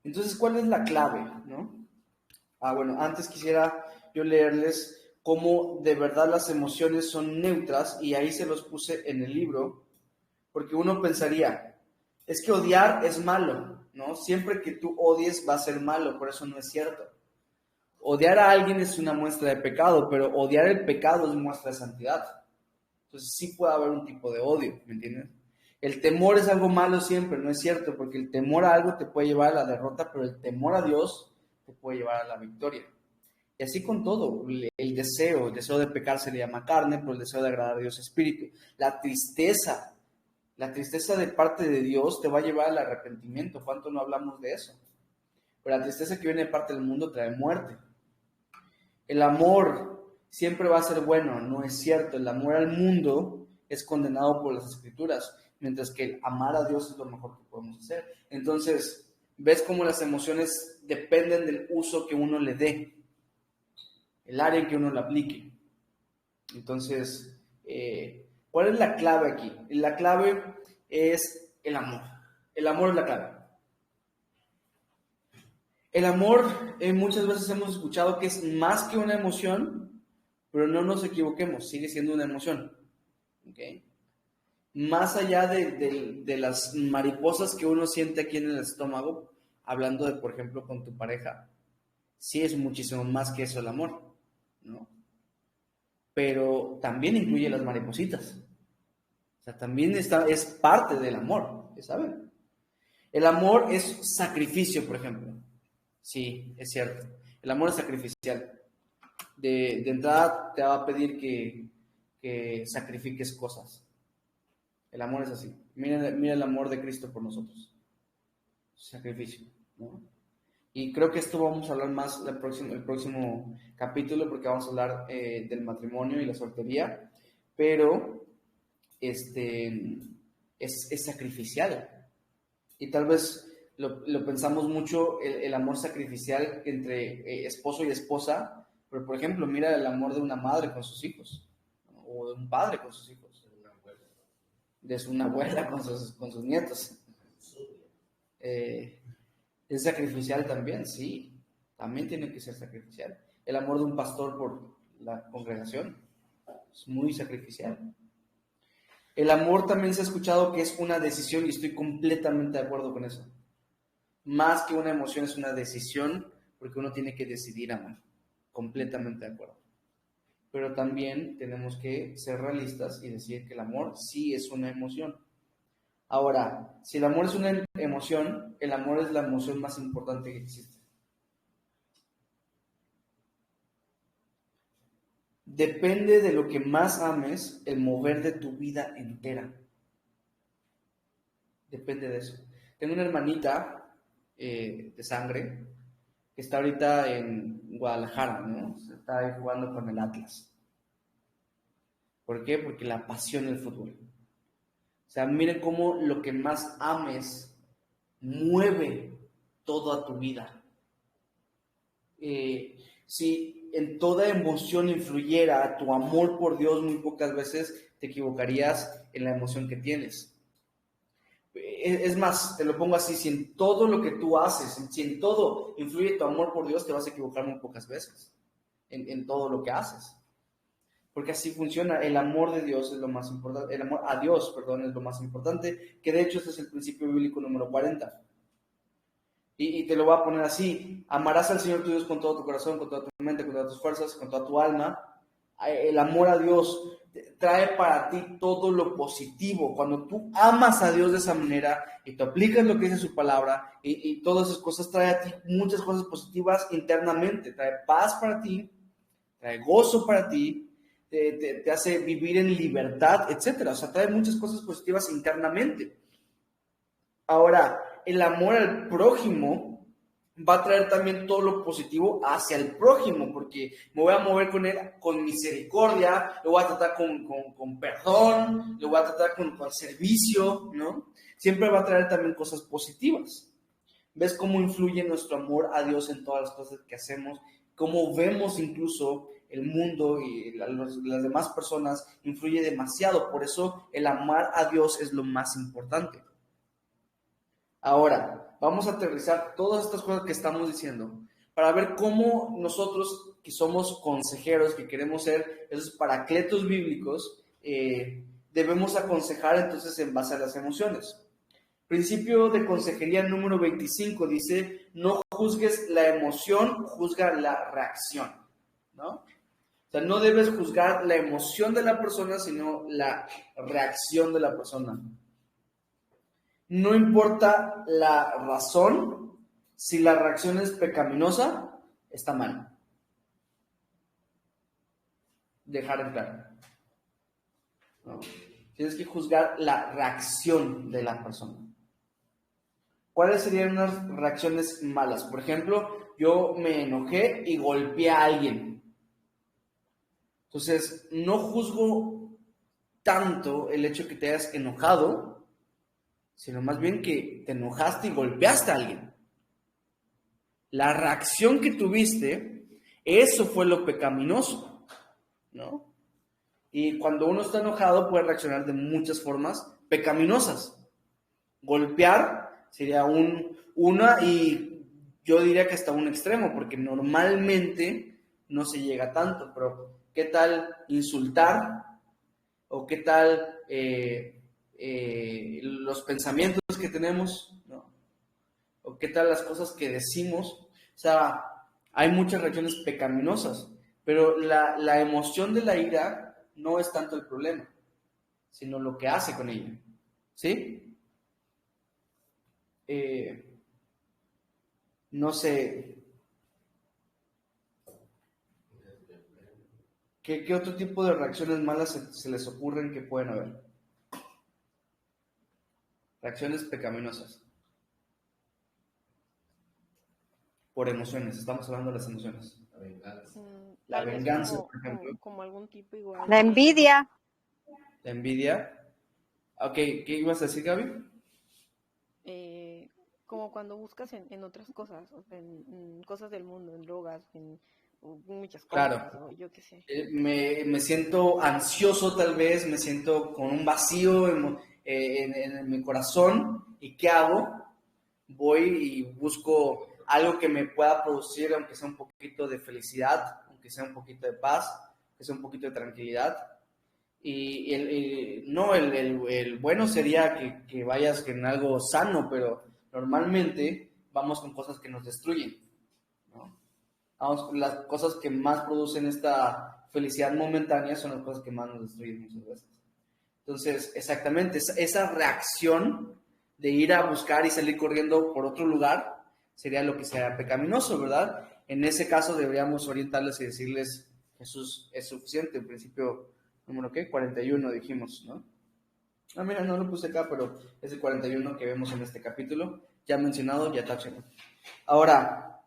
Entonces, ¿cuál es la clave, no? Bueno, antes quisiera yo leerles cómo de verdad las emociones son neutras y ahí se los puse en el libro, porque uno pensaría, es que odiar es malo, ¿no? Siempre que tú odies va a ser malo, por eso no es cierto. Odiar a alguien es una muestra de pecado, pero odiar el pecado es muestra de santidad. Entonces sí puede haber un tipo de odio, ¿me entiendes? El temor es algo malo siempre, no es cierto, porque el temor a algo te puede llevar a la derrota, pero el temor a Dios te puede llevar a la victoria. Y así con todo, el deseo de pecar se le llama carne, pero el deseo de agradar a Dios es espíritu. La tristeza de parte de Dios te va a llevar al arrepentimiento. ¿Cuánto no hablamos de eso? Pero la tristeza que viene de parte del mundo trae muerte. El amor siempre va a ser bueno, no es cierto. El amor al mundo es condenado por las Escrituras, mientras que el amar a Dios es lo mejor que podemos hacer. Entonces, ves cómo las emociones dependen del uso que uno le dé, el área en que uno la aplique. Entonces, ¿cuál es la clave aquí? La clave es el amor. El amor es la clave. El amor, muchas veces hemos escuchado que es más que una emoción, pero no nos equivoquemos, sigue siendo una emoción. ¿Okay? Más allá de las mariposas que uno siente aquí en el estómago, hablando de, por ejemplo, con tu pareja, sí es muchísimo más que eso el amor, ¿no? Pero también incluye las maripositas. O sea, también es parte del amor, ¿saben? El amor es sacrificio, por ejemplo. Sí, es cierto. El amor es sacrificial. De entrada te va a pedir que sacrifiques cosas. El amor es así. Mira el amor de Cristo por nosotros. Sacrificio, ¿no? Y creo que esto vamos a hablar más el próximo capítulo, porque vamos a hablar del matrimonio y la soltería, pero es sacrificial. Y tal vez lo pensamos mucho, el amor sacrificial entre esposo y esposa, pero por ejemplo, mira el amor de una madre con sus hijos, ¿no? O de un padre con sus hijos, de una abuela con sus nietos. Es sacrificial también, sí, también tiene que ser sacrificial. El amor de un pastor por la congregación es muy sacrificial. El amor también se ha escuchado que es una decisión y estoy completamente de acuerdo con eso. Más que una emoción es una decisión porque uno tiene que decidir amar. Completamente de acuerdo. Pero también tenemos que ser realistas y decir que el amor sí es una emoción. Ahora, si el amor es una emoción, el amor es la emoción más importante que existe. Depende de lo que más ames, el mover de tu vida entera. Depende de eso. Tengo una hermanita de sangre que está ahorita en Guadalajara, ¿no? Está ahí jugando con el Atlas. ¿Por qué? Porque la apasiona el fútbol. O sea, miren cómo lo que más ames mueve toda tu vida. Si en toda emoción influyera tu amor por Dios, muy pocas veces te equivocarías en la emoción que tienes. Es más, te lo pongo así, si en todo lo que tú haces, si en todo influye tu amor por Dios, te vas a equivocar muy pocas veces en todo lo que haces. Porque así funciona, el amor de Dios es lo más importante, el amor a Dios, perdón, es lo más importante, que de hecho este es el principio bíblico número 40. Y te lo voy a poner así: amarás al Señor tu Dios con todo tu corazón, con toda tu mente, con todas tus fuerzas, con toda tu alma. El amor a Dios trae para ti todo lo positivo. Cuando tú amas a Dios de esa manera y te aplicas lo que dice su palabra y todas esas cosas, trae a ti muchas cosas positivas internamente. Trae paz para ti, trae gozo para ti, te hace vivir en libertad, etcétera. O sea, trae muchas cosas positivas internamente. Ahora, el amor al prójimo va a traer también todo lo positivo hacia el prójimo, porque me voy a mover con él con misericordia, lo voy a tratar con perdón, lo voy a tratar con servicio, ¿no? Siempre va a traer también cosas positivas. ¿Ves cómo influye nuestro amor a Dios en todas las cosas que hacemos? Cómo vemos incluso el mundo y las demás personas influye demasiado. Por eso el amar a Dios es lo más importante. Ahora, vamos a aterrizar todas estas cosas que estamos diciendo para ver cómo nosotros, que somos consejeros, que queremos ser esos paracletos bíblicos, debemos aconsejar entonces en base a las emociones. Principio de consejería número 25 dice: no juzgues la emoción, juzga la reacción, ¿no? O sea, no debes juzgar la emoción de la persona, sino la reacción de la persona. No importa la razón, si la reacción es pecaminosa, está mal. Dejar en claro, ¿no? Tienes que juzgar la reacción de la persona. ¿Cuáles serían unas reacciones malas? Por ejemplo, yo me enojé y golpeé a alguien. Entonces, no juzgo tanto el hecho que te hayas enojado, sino más bien que te enojaste y golpeaste a alguien. La reacción que tuviste, eso fue lo pecaminoso, ¿no? Y cuando uno está enojado puede reaccionar de muchas formas pecaminosas. Golpear sería una, y yo diría que hasta un extremo, porque normalmente no se llega tanto, pero ¿qué tal insultar? ¿O qué tal los pensamientos que tenemos, ¿no? ¿O qué tal las cosas que decimos? O sea, hay muchas reacciones pecaminosas, pero la emoción de la ira no es tanto el problema, sino lo que hace con ella, ¿sí? No sé, ¿qué otro tipo de reacciones malas se les ocurren que pueden haber? Reacciones pecaminosas. por emociones. Estamos hablando de las emociones. La venganza. La Tal vez venganza, como, por ejemplo. como algún tipo igual La de- envidia. La envidia. Ok, ¿qué ibas a decir, Gaby? como cuando buscas en otras cosas, o sea, en cosas del mundo, en drogas, en muchas Claro. cosas, o yo qué sé. Me siento ansioso tal vez, me siento con un vacío en mi corazón. ¿Y qué hago? Voy y busco algo que me pueda producir, aunque sea un poquito de felicidad, aunque sea un poquito de paz, aunque sea un poquito de tranquilidad. Y el bueno sería que vayas en algo sano, pero normalmente vamos con cosas que nos destruyen, ¿no? Vamos con las cosas que más producen esta felicidad momentánea son las cosas que más nos destruyen muchas veces. Entonces, exactamente, esa reacción de ir a buscar y salir corriendo por otro lugar sería lo que sea pecaminoso, ¿verdad? En ese caso deberíamos orientarles y decirles, Jesús es suficiente. En principio, número ¿qué? 41 dijimos, ¿no? Ah, mira, no lo puse acá, pero es el 41 que vemos en este capítulo. Ya mencionado, ya táchalo. Ahora,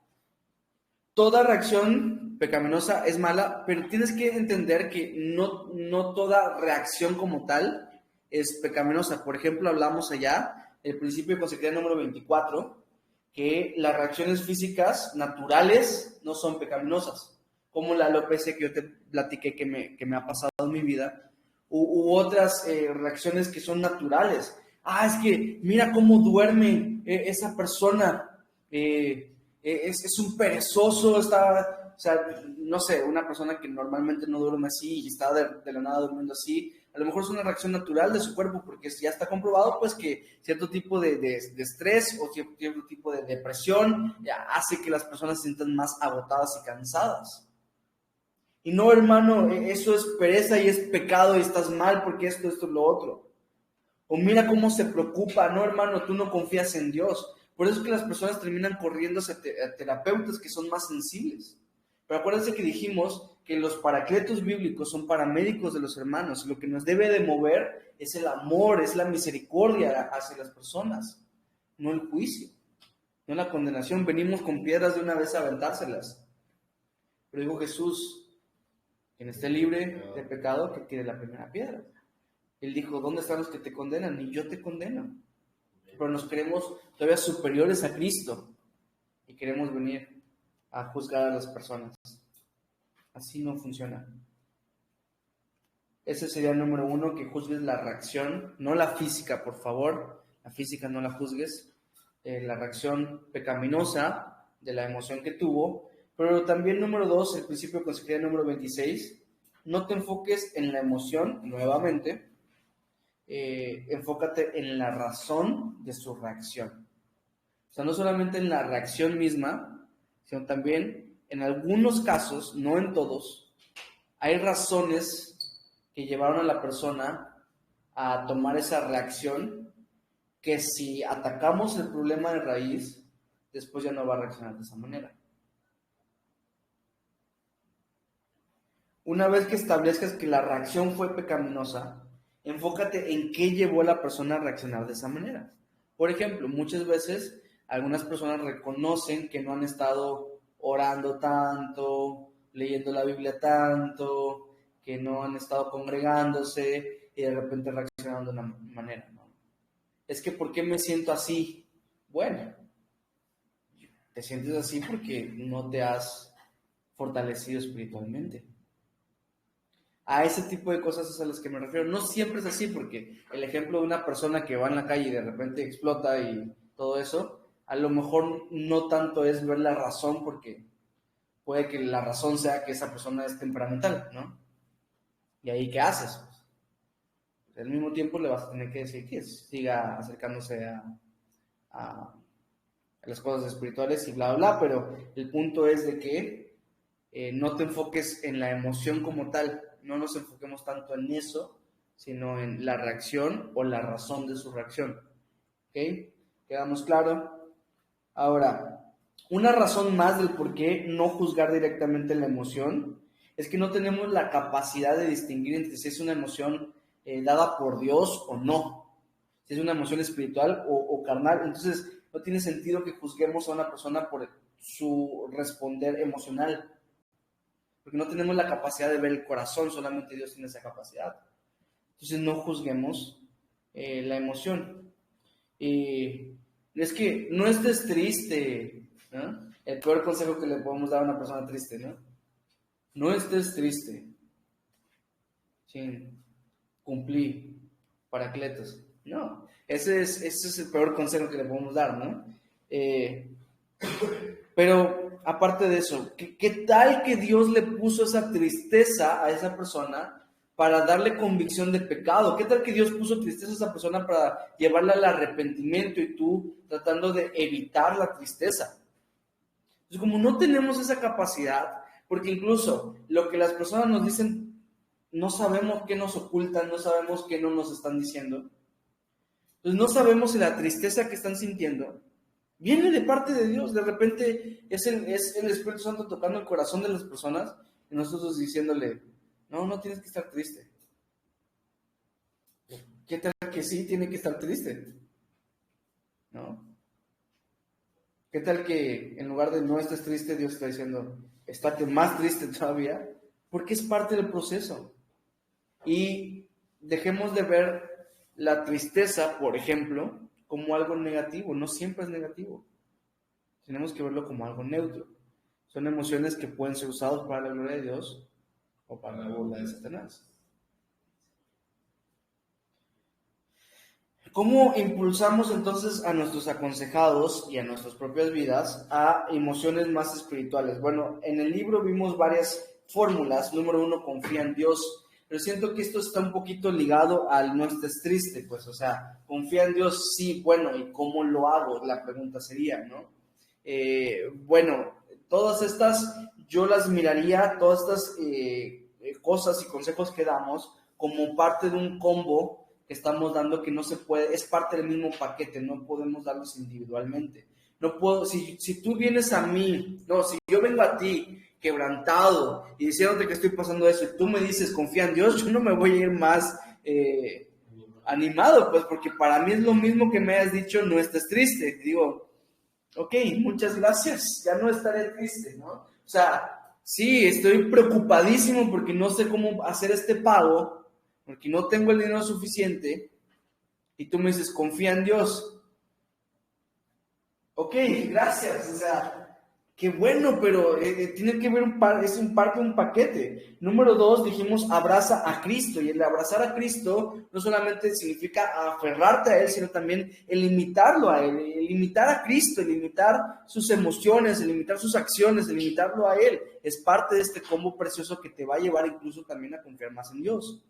toda reacción pecaminosa es mala, pero tienes que entender que no toda reacción como tal es pecaminosa. Por ejemplo, hablamos allá, el principio de consejería número 24, que las reacciones físicas naturales no son pecaminosas, como la alopecia que yo te platiqué que me ha pasado en mi vida, u otras reacciones que son naturales. Ah, es que mira cómo duerme esa persona, es un perezoso, está, o sea, no sé, una persona que normalmente no duerme así y está de la nada durmiendo así, a lo mejor es una reacción natural de su cuerpo, porque ya está comprobado pues que cierto tipo de estrés o cierto tipo de depresión hace que las personas se sientan más agotadas y cansadas. Y no, hermano, eso es pereza y es pecado y estás mal porque esto, lo otro. O mira cómo se preocupa, no, hermano, tú no confías en Dios. Por eso es que las personas terminan corriendo a terapeutas que son más sensibles. Pero acuérdense que dijimos que los paracletos bíblicos son paramédicos de los hermanos. Lo que nos debe de mover es el amor, es la misericordia hacia las personas, no el juicio, no la condenación. Venimos con piedras de una vez a aventárselas. Pero dijo Jesús, quien esté libre de pecado, que tire la primera piedra. Él dijo, ¿dónde están los que te condenan? Ni yo te condeno. Pero nos creemos todavía superiores a Cristo y queremos venir a juzgar a las personas. Así no funciona. Ese sería el número 1, que juzgues la reacción, no la física, por favor. La física no la juzgues. La reacción pecaminosa de la emoción que tuvo. Pero también número 2, el principio de consejería número 26, no te enfoques en la emoción, nuevamente, enfócate en la razón de su reacción. O sea, no solamente en la reacción misma, sino también en algunos casos, no en todos, hay razones que llevaron a la persona a tomar esa reacción que si atacamos el problema de raíz, después ya no va a reaccionar de esa manera. Una vez que establezcas que la reacción fue pecaminosa, enfócate en qué llevó a la persona a reaccionar de esa manera. Por ejemplo, muchas veces algunas personas reconocen que no han estado orando tanto, leyendo la Biblia tanto, que no han estado congregándose y de repente reaccionando de una manera, ¿no? Es que, ¿por qué me siento así? Bueno, te sientes así porque no te has fortalecido espiritualmente. A ese tipo de cosas es a las que me refiero. No siempre es así, porque el ejemplo de una persona que va en la calle y de repente explota y todo eso, a lo mejor no tanto es ver la razón, porque puede que la razón sea que esa persona es temperamental, ¿no? ¿Y ahí qué haces? Al mismo tiempo le vas a tener que decir que siga acercándose a las cosas espirituales y bla, bla, bla, pero el punto es de que no te enfoques en la emoción como tal. No nos enfoquemos tanto en eso, sino en la reacción o la razón de su reacción. ¿Ok? ¿Quedamos claro? Ahora, una razón más del por qué no juzgar directamente la emoción es que no tenemos la capacidad de distinguir entre si es una emoción dada por Dios o no. Si es una emoción espiritual o carnal. Entonces, no tiene sentido que juzguemos a una persona por su responder emocional, porque no tenemos la capacidad de ver el corazón, solamente Dios tiene esa capacidad. Entonces no juzguemos la emoción. Es que no estés triste, ¿no? El peor consejo que le podemos dar a una persona triste, ¿no? No estés triste. Sí, cumplí, paracletos. No, ese es el peor consejo que le podemos dar, ¿no? Pero aparte de eso, ¿qué tal que Dios le puso esa tristeza a esa persona para darle convicción de pecado? ¿Qué tal que Dios puso tristeza a esa persona para llevarla al arrepentimiento y tú tratando de evitar la tristeza? Entonces, como no tenemos esa capacidad, porque incluso lo que las personas nos dicen, no sabemos qué nos ocultan, no sabemos qué no nos están diciendo. Entonces no sabemos si la tristeza que están sintiendo viene de parte de Dios. De repente es el Espíritu Santo tocando el corazón de las personas y nosotros diciéndole, no tienes que estar triste. ¿Qué tal que sí tiene que estar triste? ¿No? ¿Qué tal que en lugar de no estés triste, Dios está diciendo, estate más triste todavía? Porque es parte del proceso. Y dejemos de ver la tristeza, por ejemplo, como algo negativo. No siempre es negativo. Tenemos que verlo como algo neutro. Son emociones que pueden ser usadas para la gloria de Dios o para la burla de Satanás. ¿Cómo impulsamos entonces a nuestros aconsejados y a nuestras propias vidas a emociones más espirituales? Bueno, en el libro vimos varias fórmulas. Número 1, confía en Dios. Pero siento que esto está un poquito ligado al no estés triste, pues, o sea, confía en Dios, sí, bueno, ¿y cómo lo hago? La pregunta sería, ¿no? Bueno, todas estas, yo las miraría, todas estas cosas y consejos que damos como parte de un combo que estamos dando que no se puede, es parte del mismo paquete, no podemos darlos individualmente. No puedo, si tú vienes a mí, no, si yo vengo a ti quebrantado y diciéndote que estoy pasando eso y tú me dices confía en Dios, yo no me voy a ir más animado, pues porque para mí es lo mismo que me hayas dicho no estés triste. Digo, ok, muchas gracias, ya no estaré triste, ¿no? O sea, sí, estoy preocupadísimo porque no sé cómo hacer este pago, porque no tengo el dinero suficiente y tú me dices confía en Dios. Ok, gracias, o sea, qué bueno, pero tiene que ver es un parte de un paquete. Número 2, dijimos abraza a Cristo, y el abrazar a Cristo no solamente significa aferrarte a Él, sino también el imitarlo a Él, el imitar a Cristo, el imitar sus emociones, el imitar sus acciones, el imitarlo a Él. Es parte de este combo precioso que te va a llevar incluso también a confiar más en Dios.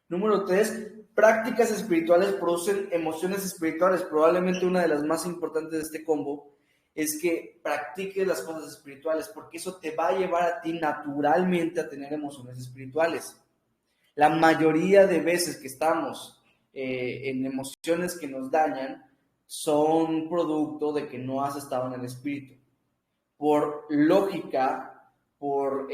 Número 3, prácticas espirituales producen emociones espirituales. Probablemente una de las más importantes de este combo es que practiques las cosas espirituales, porque eso te va a llevar a ti naturalmente a tener emociones espirituales. La mayoría de veces que estamos en emociones que nos dañan son producto de que no has estado en el espíritu. Por lógica, o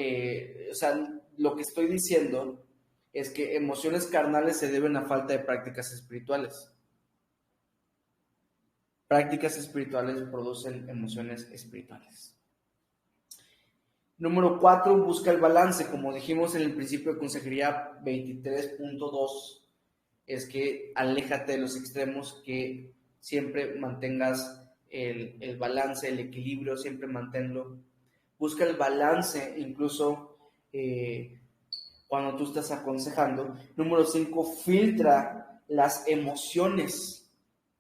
sea, lo que estoy diciendo es que emociones carnales se deben a falta de prácticas espirituales. Prácticas espirituales producen emociones espirituales. Número 4, busca el balance. Como dijimos en el principio de consejería 23.2, es que aléjate de los extremos, que siempre mantengas el balance, el equilibrio, siempre manténlo. Busca el balance incluso cuando tú estás aconsejando. Número 5, filtra las emociones,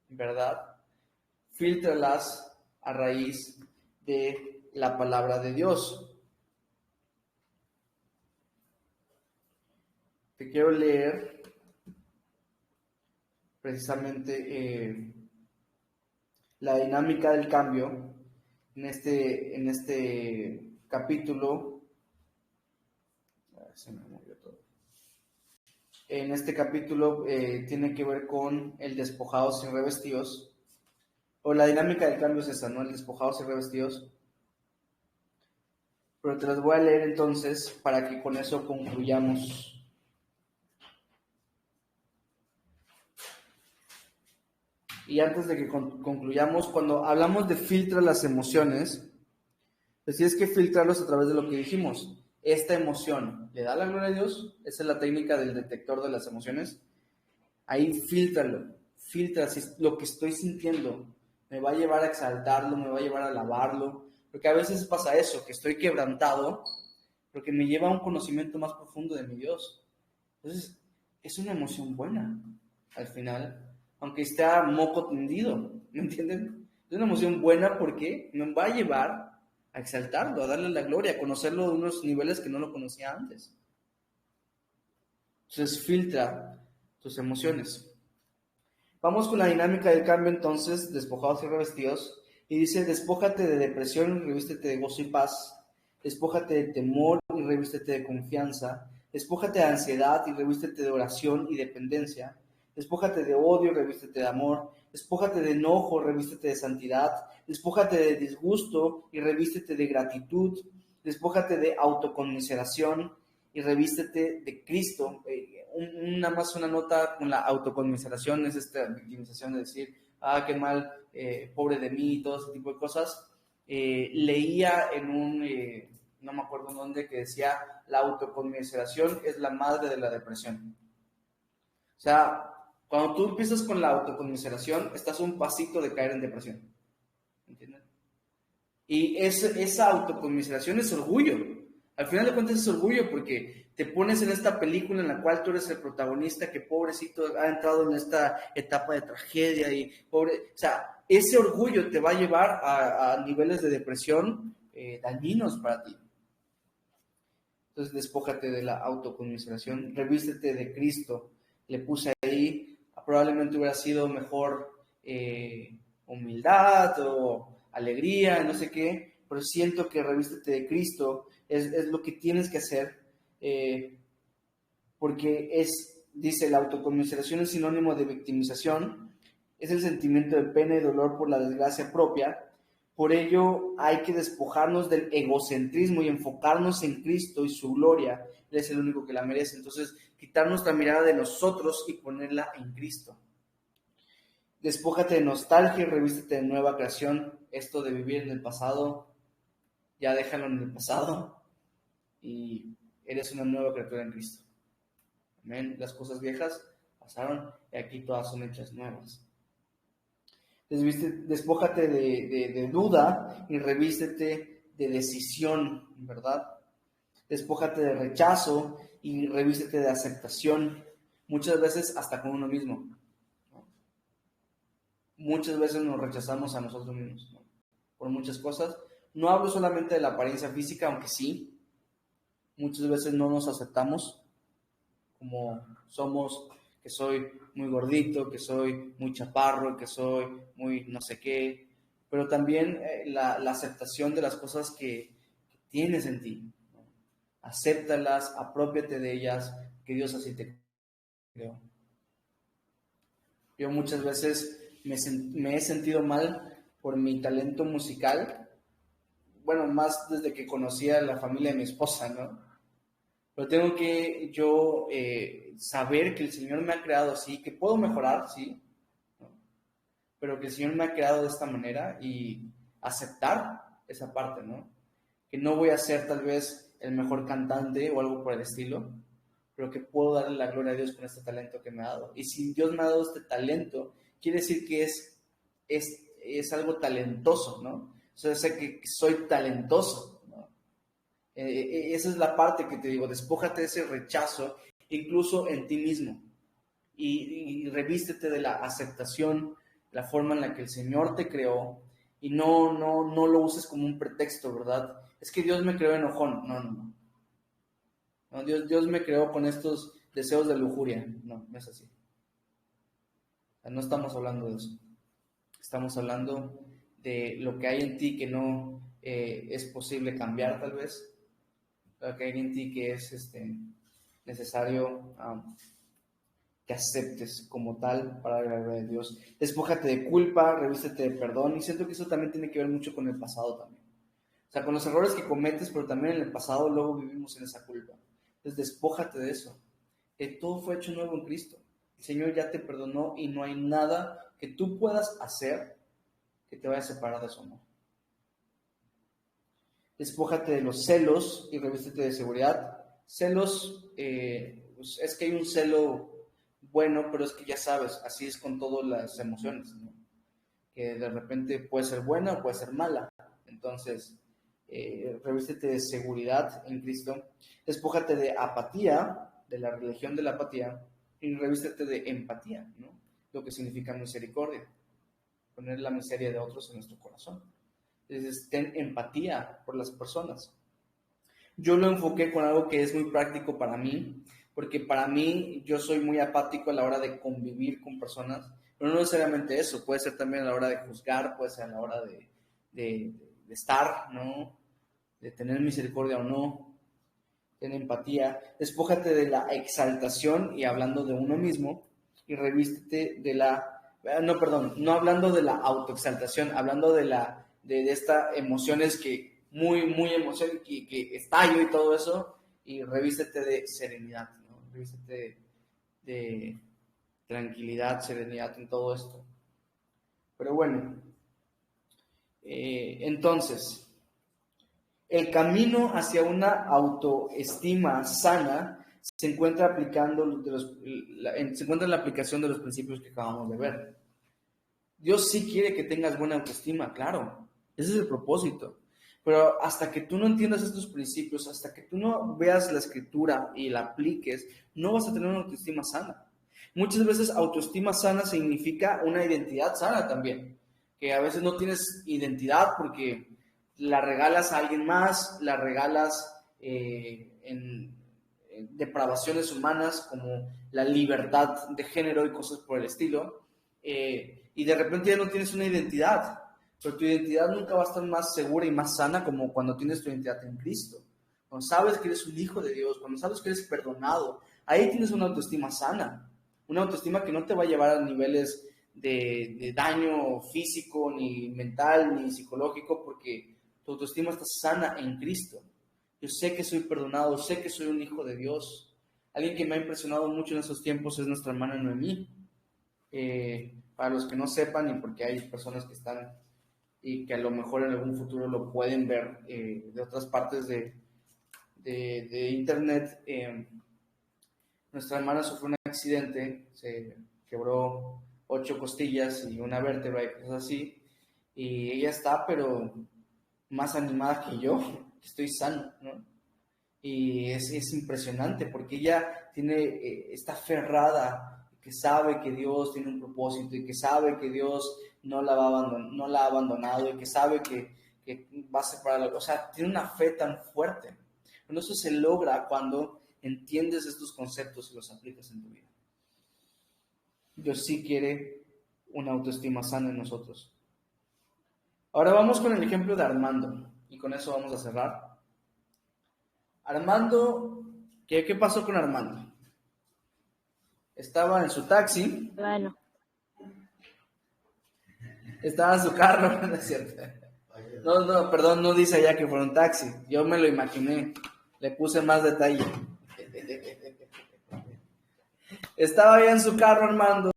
¿verdad? Fíltralas a raíz de la palabra de Dios. Te quiero leer precisamente la dinámica del cambio en este capítulo. Se me movió todo. En este capítulo tiene que ver con el despojados y revestidos. O la dinámica del cambio es esa, ¿no? El despojados y revestidos. Pero te las voy a leer entonces para que con eso concluyamos. Y antes de que concluyamos, cuando hablamos de filtra las emociones, Pues tienes que filtrarlos a través de lo que dijimos. Esta emoción, ¿le da la gloria a Dios? Esa es la técnica del detector de las emociones. Ahí filtra si lo que estoy sintiendo me va a llevar a exaltarlo, me va a llevar a alabarlo, porque a veces pasa eso, que estoy quebrantado, porque me lleva a un conocimiento más profundo de mi Dios. Entonces, es una emoción buena, al final, aunque esté a moco tendido, ¿me entienden? Es una emoción buena porque me va a llevar a exaltarlo, a darle la gloria, a conocerlo de unos niveles que no lo conocía antes. Entonces, filtra tus emociones. Vamos con la dinámica del cambio entonces, despojados y revestidos. Y dice, despójate de depresión y revístete de gozo y paz. Despójate de temor y revístete de confianza. Despójate de ansiedad y revístete de oración y dependencia. Despójate de odio y revístete de amor. Despójate de enojo, revístete de santidad. Despójate de disgusto y revístete de gratitud. Despójate de autoconmiseración y revístete de Cristo. Nada más una nota con la autoconmiseración, es esta victimización de decir, qué mal, pobre de mí, todo ese tipo de cosas. Leía en no me acuerdo en dónde, que decía, la autoconmiseración es la madre de la depresión. O sea, cuando tú empiezas con la autoconmiseración, estás un pasito de caer en depresión. ¿Entiendes? Y esa autoconmiseración es orgullo. Al final de cuentas es orgullo porque te pones en esta película en la cual tú eres el protagonista que pobrecito ha entrado en esta etapa de tragedia y pobre, o sea, ese orgullo te va a llevar a niveles de depresión dañinos para ti. Entonces despójate de la autoconmiseración, revístete de Cristo. Le puse ahí, probablemente hubiera sido mejor humildad o alegría, no sé qué, pero siento que revístete de Cristo es lo que tienes que hacer, porque dice, la autoconmiseración es sinónimo de victimización, es el sentimiento de pena y dolor por la desgracia propia. Por ello hay que despojarnos del egocentrismo y enfocarnos en Cristo y su gloria. Él es el único que la merece. Entonces, quitar nuestra mirada de nosotros y ponerla en Cristo. Despójate de nostalgia y revístete de nueva creación. Esto de vivir en el pasado, ya déjalo en el pasado y eres una nueva criatura en Cristo. Amén. Las cosas viejas pasaron y aquí todas son hechas nuevas. Despójate de duda y revístete de decisión, ¿verdad? Despójate de rechazo y revístete de aceptación, muchas veces hasta con uno mismo, ¿no? Muchas veces nos rechazamos a nosotros mismos, ¿no? Por muchas cosas. No hablo solamente de la apariencia física, aunque sí, muchas veces no nos aceptamos como somos, que soy muy gordito, que soy muy chaparro, que soy muy no sé qué, pero también la aceptación de las cosas que tienes en ti, ¿no? Acéptalas, apropiate de ellas, que Dios así te creó. Yo muchas veces me he sentido mal por mi talento musical, bueno, más desde que conocí a la familia de mi esposa, ¿no? Pero tengo que yo saber que el Señor me ha creado así, que puedo mejorar, sí, ¿no? Pero que el Señor me ha creado de esta manera y aceptar esa parte, ¿no? Que no voy a ser tal vez el mejor cantante o algo por el estilo, pero que puedo darle la gloria a Dios con este talento que me ha dado. Y si Dios me ha dado este talento, quiere decir que es algo talentoso, ¿no? O sea, sé que soy talentoso, ¿no? Esa es la parte que te digo, despójate de ese rechazo, incluso en ti mismo, y revístete de la aceptación, la forma en la que el Señor te creó, y no lo uses como un pretexto, ¿verdad? Es que Dios me creó enojón. No, Dios me creó con estos deseos de lujuria. No es así. O sea, no estamos hablando de eso. Estamos hablando de lo que hay en ti que no es posible cambiar, tal vez. Lo que hay en ti que es necesario que aceptes como tal para la gloria de Dios. Despójate de culpa, revístete de perdón. Y siento que eso también tiene que ver mucho con el pasado también. O sea, con los errores que cometes, pero también en el pasado luego vivimos en esa culpa. Entonces, despójate de eso. Que todo fue hecho nuevo en Cristo. El Señor ya te perdonó y no hay nada que tú puedas hacer que te vaya a separar de su amor. Despójate de los celos y revístete de seguridad. Celos, pues es que hay un celo bueno, pero es que ya sabes, así es con todas las emociones, ¿no? Que de repente puede ser buena o puede ser mala. Entonces, revístete de seguridad en Cristo. Despójate de apatía, de la religión de la apatía, y revístete de empatía, ¿no? Lo que significa misericordia. Poner la miseria de otros en nuestro corazón. Entonces, ten empatía por las personas. Yo lo enfoqué con algo que es muy práctico para mí, porque para mí yo soy muy apático a la hora de convivir con personas, pero no necesariamente eso, puede ser también a la hora de juzgar, puede ser a la hora de estar, ¿no? De tener misericordia o no, tener empatía. Despójate de la exaltación y hablando de uno mismo, y revístete de la, no hablando de la autoexaltación, hablando de estas emociones que muy emocionante, que estallo y todo eso, y revístete de serenidad, ¿no? Revístete de tranquilidad, serenidad en todo esto. Pero bueno, entonces, el camino hacia una autoestima sana se encuentra se encuentra en la aplicación de los principios que acabamos de ver. Dios sí quiere que tengas buena autoestima, claro, ese es el propósito. Pero hasta que tú no entiendas estos principios, hasta que tú no veas la escritura y la apliques, no vas a tener una autoestima sana. Muchas veces autoestima sana significa una identidad sana también, que a veces no tienes identidad porque la regalas a alguien más, la regalas en depravaciones humanas como la libertad de género y cosas por el estilo, y de repente ya no tienes una identidad. Pero tu identidad nunca va a estar más segura y más sana como cuando tienes tu identidad en Cristo. Cuando sabes que eres un hijo de Dios, cuando sabes que eres perdonado, ahí tienes una autoestima sana. Una autoestima que no te va a llevar a niveles de daño físico, ni mental, ni psicológico, porque tu autoestima está sana en Cristo. Yo sé que soy perdonado, sé que soy un hijo de Dios. Alguien que me ha impresionado mucho en esos tiempos es nuestra hermana Noemí. Para los que no sepan, y porque hay personas que están y que a lo mejor en algún futuro lo pueden ver de otras partes de internet, nuestra hermana sufrió un accidente, se quebró 8 costillas y una vértebra y cosas así, y ella está pero más animada que yo, que estoy sano, ¿no? Y es impresionante porque ella está aferrada, que sabe que Dios tiene un propósito y que sabe que Dios no la ha abandonado y que sabe que va a ser para o sea, tiene una fe tan fuerte. Pero eso se logra cuando entiendes estos conceptos y los aplicas en tu vida. Dios sí quiere una autoestima sana en nosotros. Ahora vamos con el ejemplo de Armando y con eso vamos a cerrar. Armando, ¿qué pasó con Armando? Estaba en su taxi. Bueno. Estaba en su carro, ¿no es cierto? No, perdón, no dice allá que fue un taxi. Yo me lo imaginé. Le puse más detalle. Estaba allá en su carro, Armando.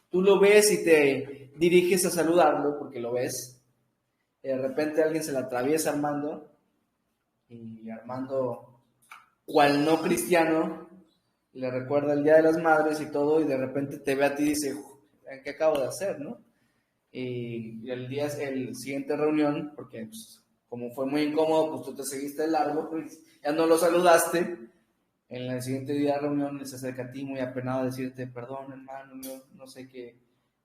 Tú lo ves y te diriges a saludarlo porque lo ves. De repente alguien se le atraviesa a Armando. Y Armando, cual no cristiano, le recuerda el Día de las Madres y todo, y de repente te ve a ti y dice, ¿qué acabo de hacer, no? Y el siguiente reunión, porque pues, como fue muy incómodo, pues tú te seguiste de largo, pues, ya no lo saludaste. En el siguiente día de reunión se acerca a ti muy apenado a decirte, perdón hermano, no sé qué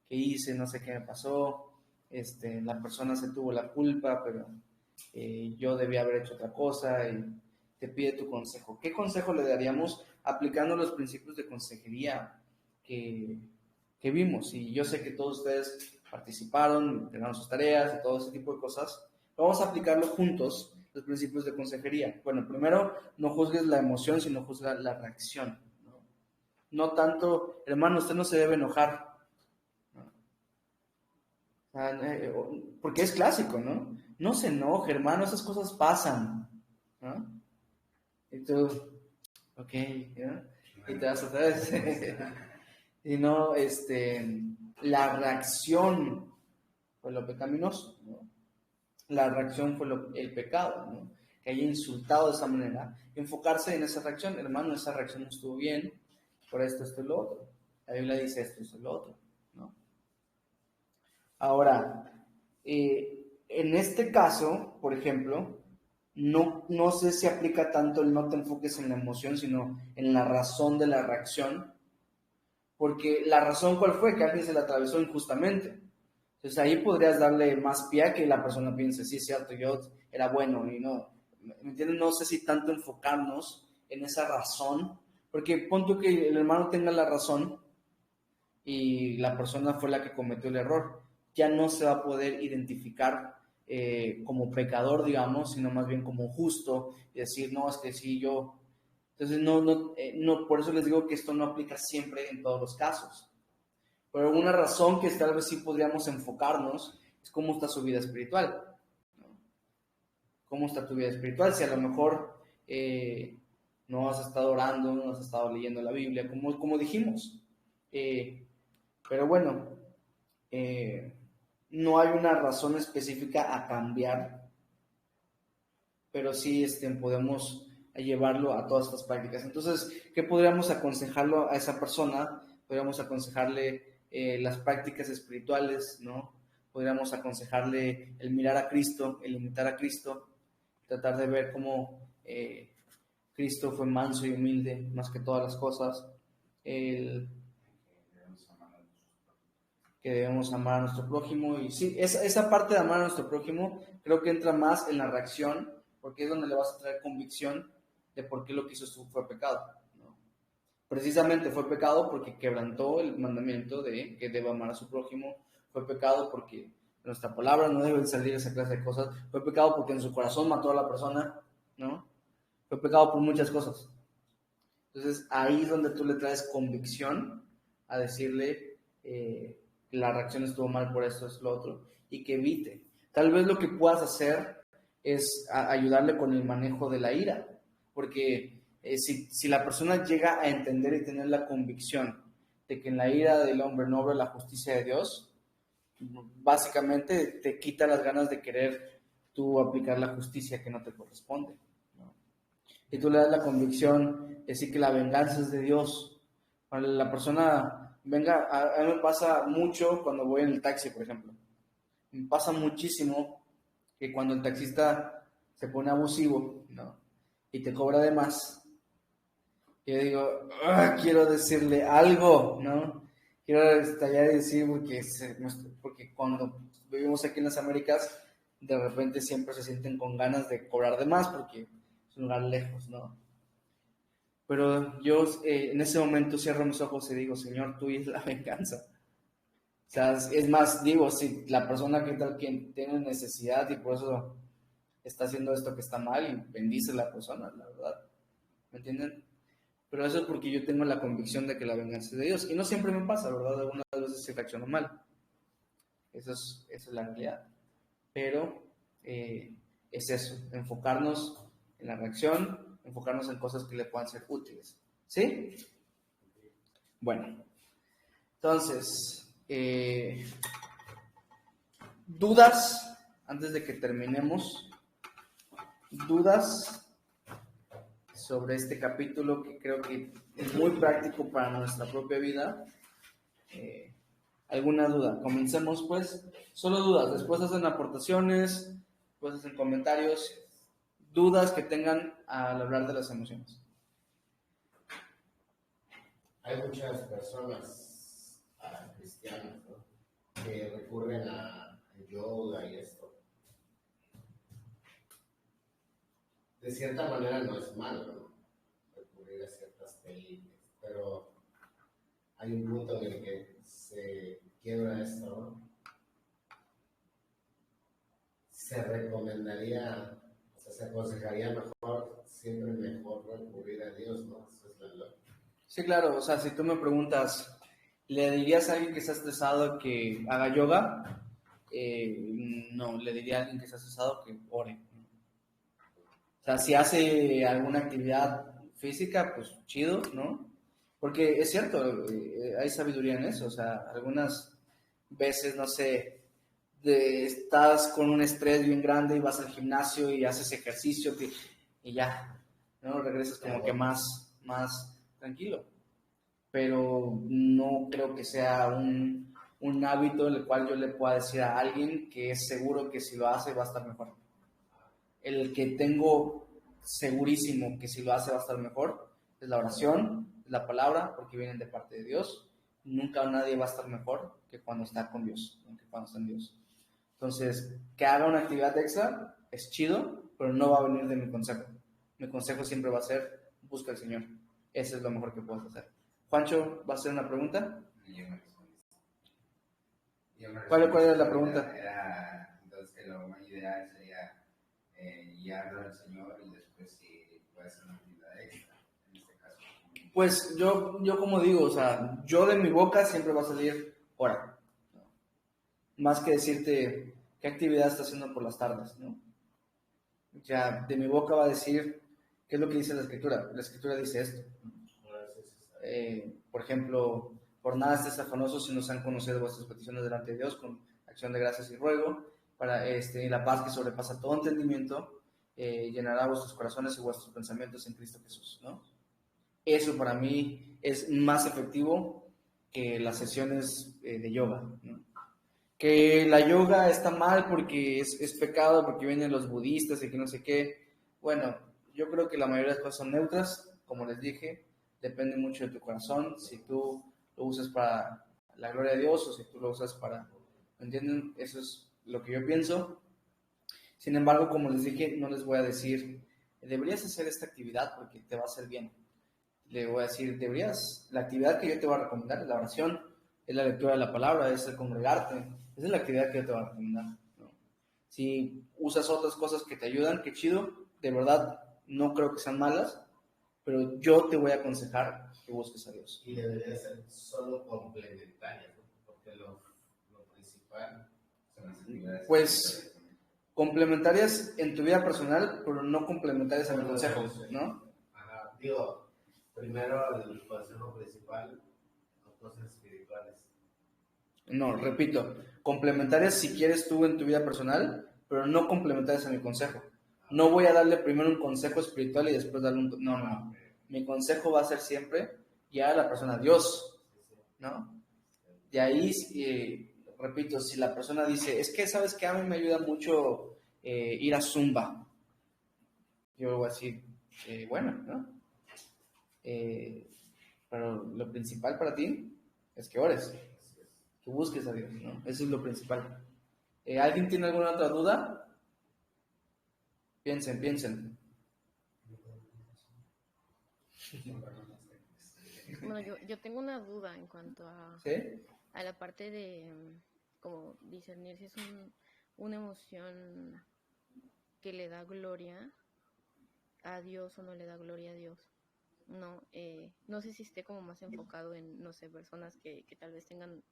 hice, no sé qué me pasó, la persona se tuvo la culpa, pero yo debía haber hecho otra cosa y te pide tu consejo. ¿Qué consejo le daríamos aplicando los principios de consejería que vimos? Y yo sé que todos ustedes participaron, entregaron sus tareas y todo ese tipo de cosas. Vamos a aplicarlo juntos, los principios de consejería. Bueno, primero, no juzgues la emoción, sino juzga la reacción. No tanto, hermano, usted no se debe enojar. Porque es clásico, ¿no? No se enoje, hermano, esas cosas pasan, ¿no? Y tú, ok, ¿no? Y te vas otra vez. Y no, la reacción fue lo pecaminoso, ¿no? la reacción fue el pecado, ¿no? Que haya insultado de esa manera, enfocarse en esa reacción. Hermano, esa reacción no estuvo bien, por esto, esto y lo otro. La Biblia dice esto, esto y lo otro, ¿no? Ahora, en este caso, por ejemplo, no sé si aplica tanto el no te enfoques en la emoción, sino en la razón de la reacción, porque la razón, ¿cuál fue? Que alguien se la atravesó injustamente. Entonces ahí podrías darle más pie a que la persona piense, sí, es cierto, yo era bueno y no. ¿Me entiendes? No sé si tanto enfocarnos en esa razón, porque pon tú que el hermano tenga la razón y la persona fue la que cometió el error. Ya no se va a poder identificar como pecador, digamos, sino más bien como justo y decir, no, es que sí, yo. Entonces, no, por eso les digo que esto no aplica siempre en todos los casos. Por alguna razón que tal vez sí podríamos enfocarnos es cómo está su vida espiritual, ¿no? ¿Cómo está tu vida espiritual? Si a lo mejor no has estado orando, no has estado leyendo la Biblia, como dijimos. Pero bueno, no hay una razón específica a cambiar, pero sí podemos llevarlo a todas estas prácticas. Entonces, ¿qué podríamos aconsejarlo a esa persona? Podríamos aconsejarle las prácticas espirituales, ¿no? Podríamos aconsejarle el mirar a Cristo, el imitar a Cristo, tratar de ver cómo Cristo fue manso y humilde más que todas las cosas, que debemos amar a nuestro prójimo. Y sí, esa parte de amar a nuestro prójimo creo que entra más en la reacción, porque es donde le vas a traer convicción de por qué lo que hizo fue pecado, ¿no? Precisamente fue pecado porque quebrantó el mandamiento de que deba amar a su prójimo, fue pecado porque nuestra palabra no debe salir esa clase de cosas, fue pecado porque en su corazón mató a la persona, ¿no? Fue pecado por muchas cosas. Entonces ahí es donde tú le traes convicción a decirle la reacción estuvo mal por esto, es lo otro, y que evite. Tal vez lo que puedas hacer es ayudarle con el manejo de la ira, porque si la persona llega a entender y tener la convicción de que en la ira del hombre no obra la justicia de Dios, básicamente te quita las ganas de querer tú aplicar la justicia que no te corresponde, ¿no? Y tú le das la convicción de decir que la venganza es de Dios. Cuando la persona venga, a mí me pasa mucho cuando voy en el taxi, por ejemplo. Me pasa muchísimo que cuando el taxista se pone abusivo, ¿no? Y te cobra de más, yo digo, quiero decirle algo, ¿no? Quiero estallar y decir, porque cuando vivimos aquí en las Américas, de repente siempre se sienten con ganas de cobrar de más porque es un lugar lejos, ¿no? Pero yo en ese momento cierro mis ojos y digo, Señor, tú es la venganza. O sea, es más, digo, si la persona que tal quien tiene necesidad y por eso está haciendo esto que está mal, y bendice a la persona, la verdad. ¿Me entienden? Pero eso es porque yo tengo la convicción de que la venganza es de Dios. Y no siempre me pasa, ¿verdad? Algunas veces se reacciono mal. Esa es la realidad. Pero es eso, enfocarnos en la reacción, enfocarnos en cosas que le puedan ser útiles. ¿Sí? Bueno, entonces, dudas, antes de que terminemos, dudas sobre este capítulo que creo que es muy práctico para nuestra propia vida. ¿Alguna duda? Comencemos pues, solo dudas, después hacen aportaciones, después hacen comentarios, dudas que tengan al hablar de las emociones. Hay muchas personas cristianas, ¿no?, que recurren a yoga y esto. De cierta manera no es malo, ¿no?, recurrir a ciertas técnicas, pero hay un punto en el que se quiebra esto, ¿no? Se recomendaría, o sea, se aconsejaría mejor, siempre mejor recurrir a Dios, ¿no? Eso es la lógica. Sí, claro, o sea, si tú me preguntas, ¿le dirías a alguien que está estresado que haga yoga? No, le diría a alguien que está estresado que ore. O sea, si hace alguna actividad física, pues chido, ¿no? Porque es cierto, hay sabiduría en eso. O sea, algunas veces, no sé, estás con un estrés bien grande y vas al gimnasio y haces ejercicio y ya, ¿no? Regresas como que más tranquilo. Pero no creo que sea un hábito el cual yo le pueda decir a alguien que es seguro que si lo hace va a estar mejor. El que tengo segurísimo que si lo hace va a estar mejor es la oración, es la palabra, porque vienen de parte de Dios. Nunca nadie va a estar mejor que cuando está con Dios, que cuando está en Dios. Entonces, que haga una actividad extra es chido, pero no va a venir de mi consejo. Mi consejo siempre va a ser, busca al Señor. Eso es lo mejor que puedes hacer. Juancho, ¿va a hacer una pregunta? Y yo me respondí. ¿Cuál era la pregunta? Era, entonces, que lo más ideal sería guiarlo al Señor y después si puede hacer una actividad extra, en este caso. Pues yo como digo, o sea, yo de mi boca siempre va a salir ora. Más que decirte qué actividad estás haciendo por las tardes, ¿no? Ya de mi boca va a decir qué es lo que dice la Escritura. La Escritura dice esto. Por ejemplo, por nada estés afanosos si no se han conocido vuestras peticiones delante de Dios con acción de gracias y ruego, para la paz que sobrepasa todo entendimiento, llenará vuestros corazones y vuestros pensamientos en Cristo Jesús, ¿no? Eso para mí es más efectivo que las sesiones de yoga, ¿no? Que la yoga está mal porque es pecado, porque vienen los budistas y que no sé qué. Bueno, yo creo que la mayoría de las cosas son neutras, como les dije, depende mucho de tu corazón, si tú lo usas para la gloria de Dios o si tú lo usas para, ¿me entienden? Eso es lo que yo pienso. Sin embargo, como les dije, no les voy a decir, deberías hacer esta actividad porque te va a hacer bien. Le voy a decir, la actividad que yo te voy a recomendar es la oración, es la lectura de la palabra, es el congregarte, esa es la actividad que yo te voy a recomendar, ¿no? Si usas otras cosas que te ayudan, qué chido, de verdad no creo que sean malas, pero yo te voy a aconsejar que busques a Dios. Y debería ser solo complementaria, ¿no? Porque lo principal Son las actividades. Pues complementarias en tu vida personal, pero no complementarias a mi consejo, ¿no? Ajá, digo, primero el consejo principal, las cosas espirituales. No, repito, complementarias si quieres tú en tu vida personal, pero no complementarias a mi consejo. No voy a darle primero un consejo espiritual y después darle un... No. Mi consejo va a ser siempre guiar a la persona a Dios, ¿no? De ahí, repito, si la persona dice, es que, ¿sabes qué? A mí me ayuda mucho ir a Zumba. Yo voy a decir, bueno, ¿no? Pero lo principal para ti es que ores, que busques a Dios, ¿no? Eso es lo principal. ¿Alguien tiene alguna otra duda? Piensen. Bueno, yo tengo una duda en cuanto ¿Sí? a la parte de, como discernir si es una emoción que le da gloria a Dios o no le da gloria a Dios. No, no sé si esté como más enfocado en, no sé, personas que tal vez tengan,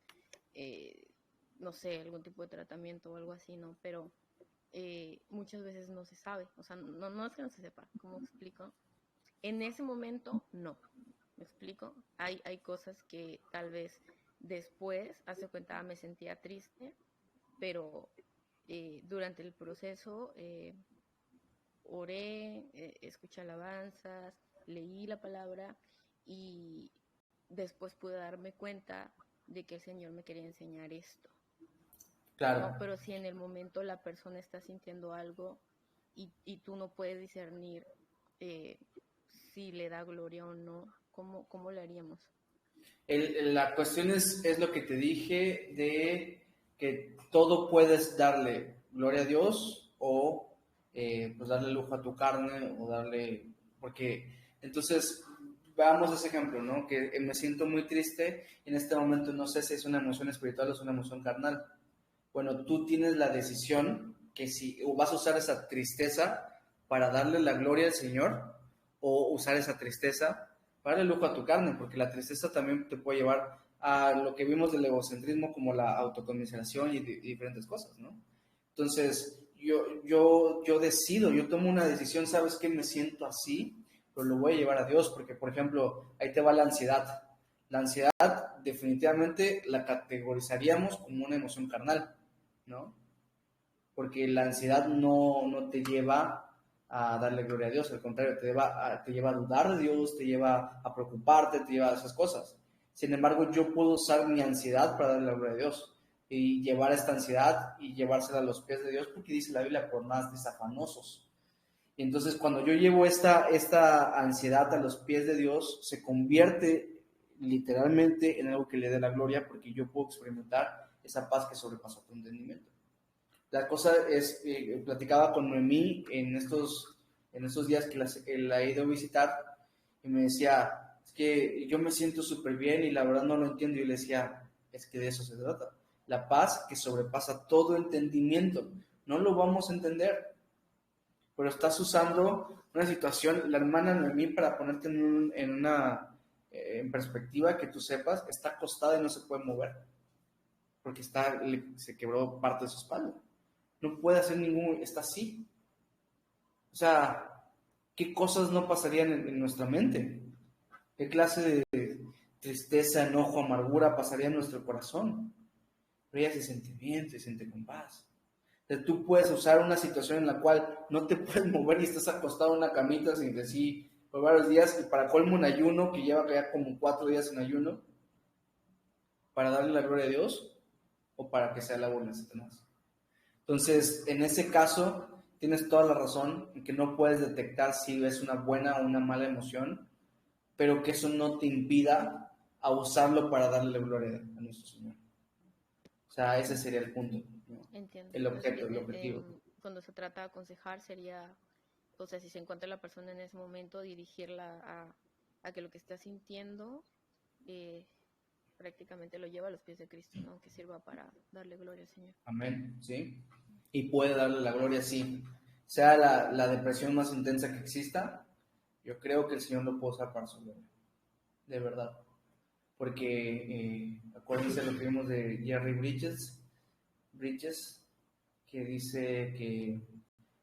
no sé, algún tipo de tratamiento o algo así, ¿no? Pero muchas veces no se sabe, o sea, no es que no se sepa, ¿cómo explico? En ese momento, no, ¿me explico? Hay cosas que tal vez después, hace cuenta, me sentía triste, pero durante el proceso oré, escuché alabanzas, leí la palabra y después pude darme cuenta de que el Señor me quería enseñar esto. Claro. ¿No? Pero si en el momento la persona está sintiendo algo y tú no puedes discernir si le da gloria o no, ¿cómo lo haríamos? La cuestión es lo que te dije de que todo puedes darle gloria a Dios o pues darle lujo a tu carne o darle... Porque entonces, veamos ese ejemplo, ¿no? Que me siento muy triste y en este momento no sé si es una emoción espiritual o es una emoción carnal. Bueno, tú tienes la decisión que si vas a usar esa tristeza para darle la gloria al Señor o usar esa tristeza para darle lujo a tu carne, porque la tristeza también te puede llevar a lo que vimos del egocentrismo como la autoconmiseración y diferentes cosas, ¿no? Entonces, yo decido, yo tomo una decisión, ¿sabes qué? Me siento así, pero lo voy a llevar a Dios, porque, por ejemplo, ahí te va la ansiedad. La ansiedad definitivamente la categorizaríamos como una emoción carnal, ¿no? Porque la ansiedad no te lleva a darle gloria a Dios, al contrario, te lleva a dudar de Dios, te lleva a preocuparte, te lleva a esas cosas. Sin embargo, yo puedo usar mi ansiedad para darle la gloria a Dios y llevar esta ansiedad y llevársela a los pies de Dios, porque dice la Biblia, por más desafanosos. Y entonces, cuando yo llevo esta ansiedad a los pies de Dios, se convierte literalmente en algo que le dé la gloria, porque yo puedo experimentar esa paz que sobrepasa tu entendimiento. La cosa es, platicaba con Noemí en estos días que la he ido a visitar, y me decía, es que yo me siento súper bien y la verdad no lo entiendo, y le decía, es que de eso se trata, la paz que sobrepasa todo entendimiento. No lo vamos a entender, pero estás usando una situación, la hermana Noemí, para ponerte en perspectiva, que tú sepas, está acostada y no se puede mover, porque se quebró parte de su espalda. No puede hacer está así. O sea, ¿qué cosas no pasarían en nuestra mente? ¿Qué clase de tristeza, enojo, amargura pasaría en nuestro corazón? Pero ella se siente bien, se siente con paz. O sea, tú puedes usar una situación en la cual no te puedes mover y estás acostado en una camita sin decir por varios días, y para colmo un ayuno que lleva ya como 4 días en ayuno, para darle la gloria a Dios o para que sea la burla de Satanás. Entonces, en ese caso, tienes toda la razón en que no puedes detectar si es una buena o una mala emoción, pero que eso no te impida a usarlo para darle gloria a nuestro Señor. O sea, ese sería el punto, ¿no? Entiendo. El objeto, el objetivo. Cuando se trata de aconsejar sería, o sea, si se encuentra la persona en ese momento, dirigirla a que lo que está sintiendo prácticamente lo lleva a los pies de Cristo, ¿no? Que sirva para darle gloria al Señor. Amén, ¿sí? Y puede darle la gloria, sí. Sea la depresión más intensa que exista, yo creo que el Señor lo puede usar para su gloria. De verdad. Porque acuérdense lo que vimos de Jerry Bridges, que dice que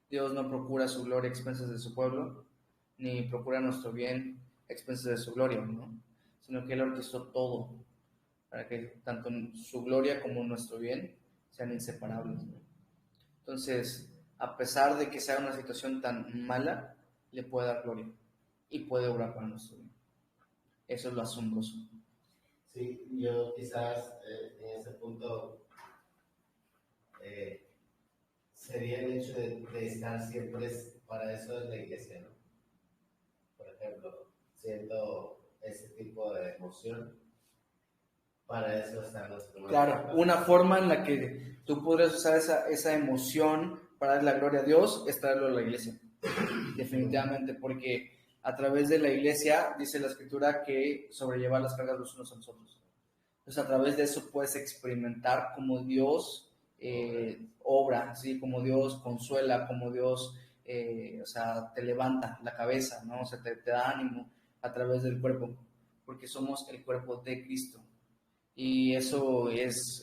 Dios no procura su gloria a expensas de su pueblo, ni procura nuestro bien a expensas de su gloria, ¿no? Sino que Él orquestó todo para que tanto su gloria como nuestro bien sean inseparables, ¿no? Entonces, a pesar de que sea una situación tan mala, le puede dar gloria y puede obrar para nuestro bien. Eso es lo asombroso. Sí, yo quizás en ese punto sería el hecho de estar siempre, para eso es la iglesia, ¿no? Por ejemplo, siento ese tipo de emoción, para eso están los primeros. Claro, una forma en la que tú podrías usar esa emoción para dar la gloria a Dios es traerlo a la iglesia. Definitivamente, porque a través de la iglesia dice la Escritura que sobrellevar las cargas los unos a los otros. Entonces, a través de eso puedes experimentar cómo Dios obra, ¿sí? Como Dios consuela, como Dios o sea, te levanta la cabeza, ¿no? O sea, te da ánimo a través del cuerpo, porque somos el cuerpo de Cristo. Y eso es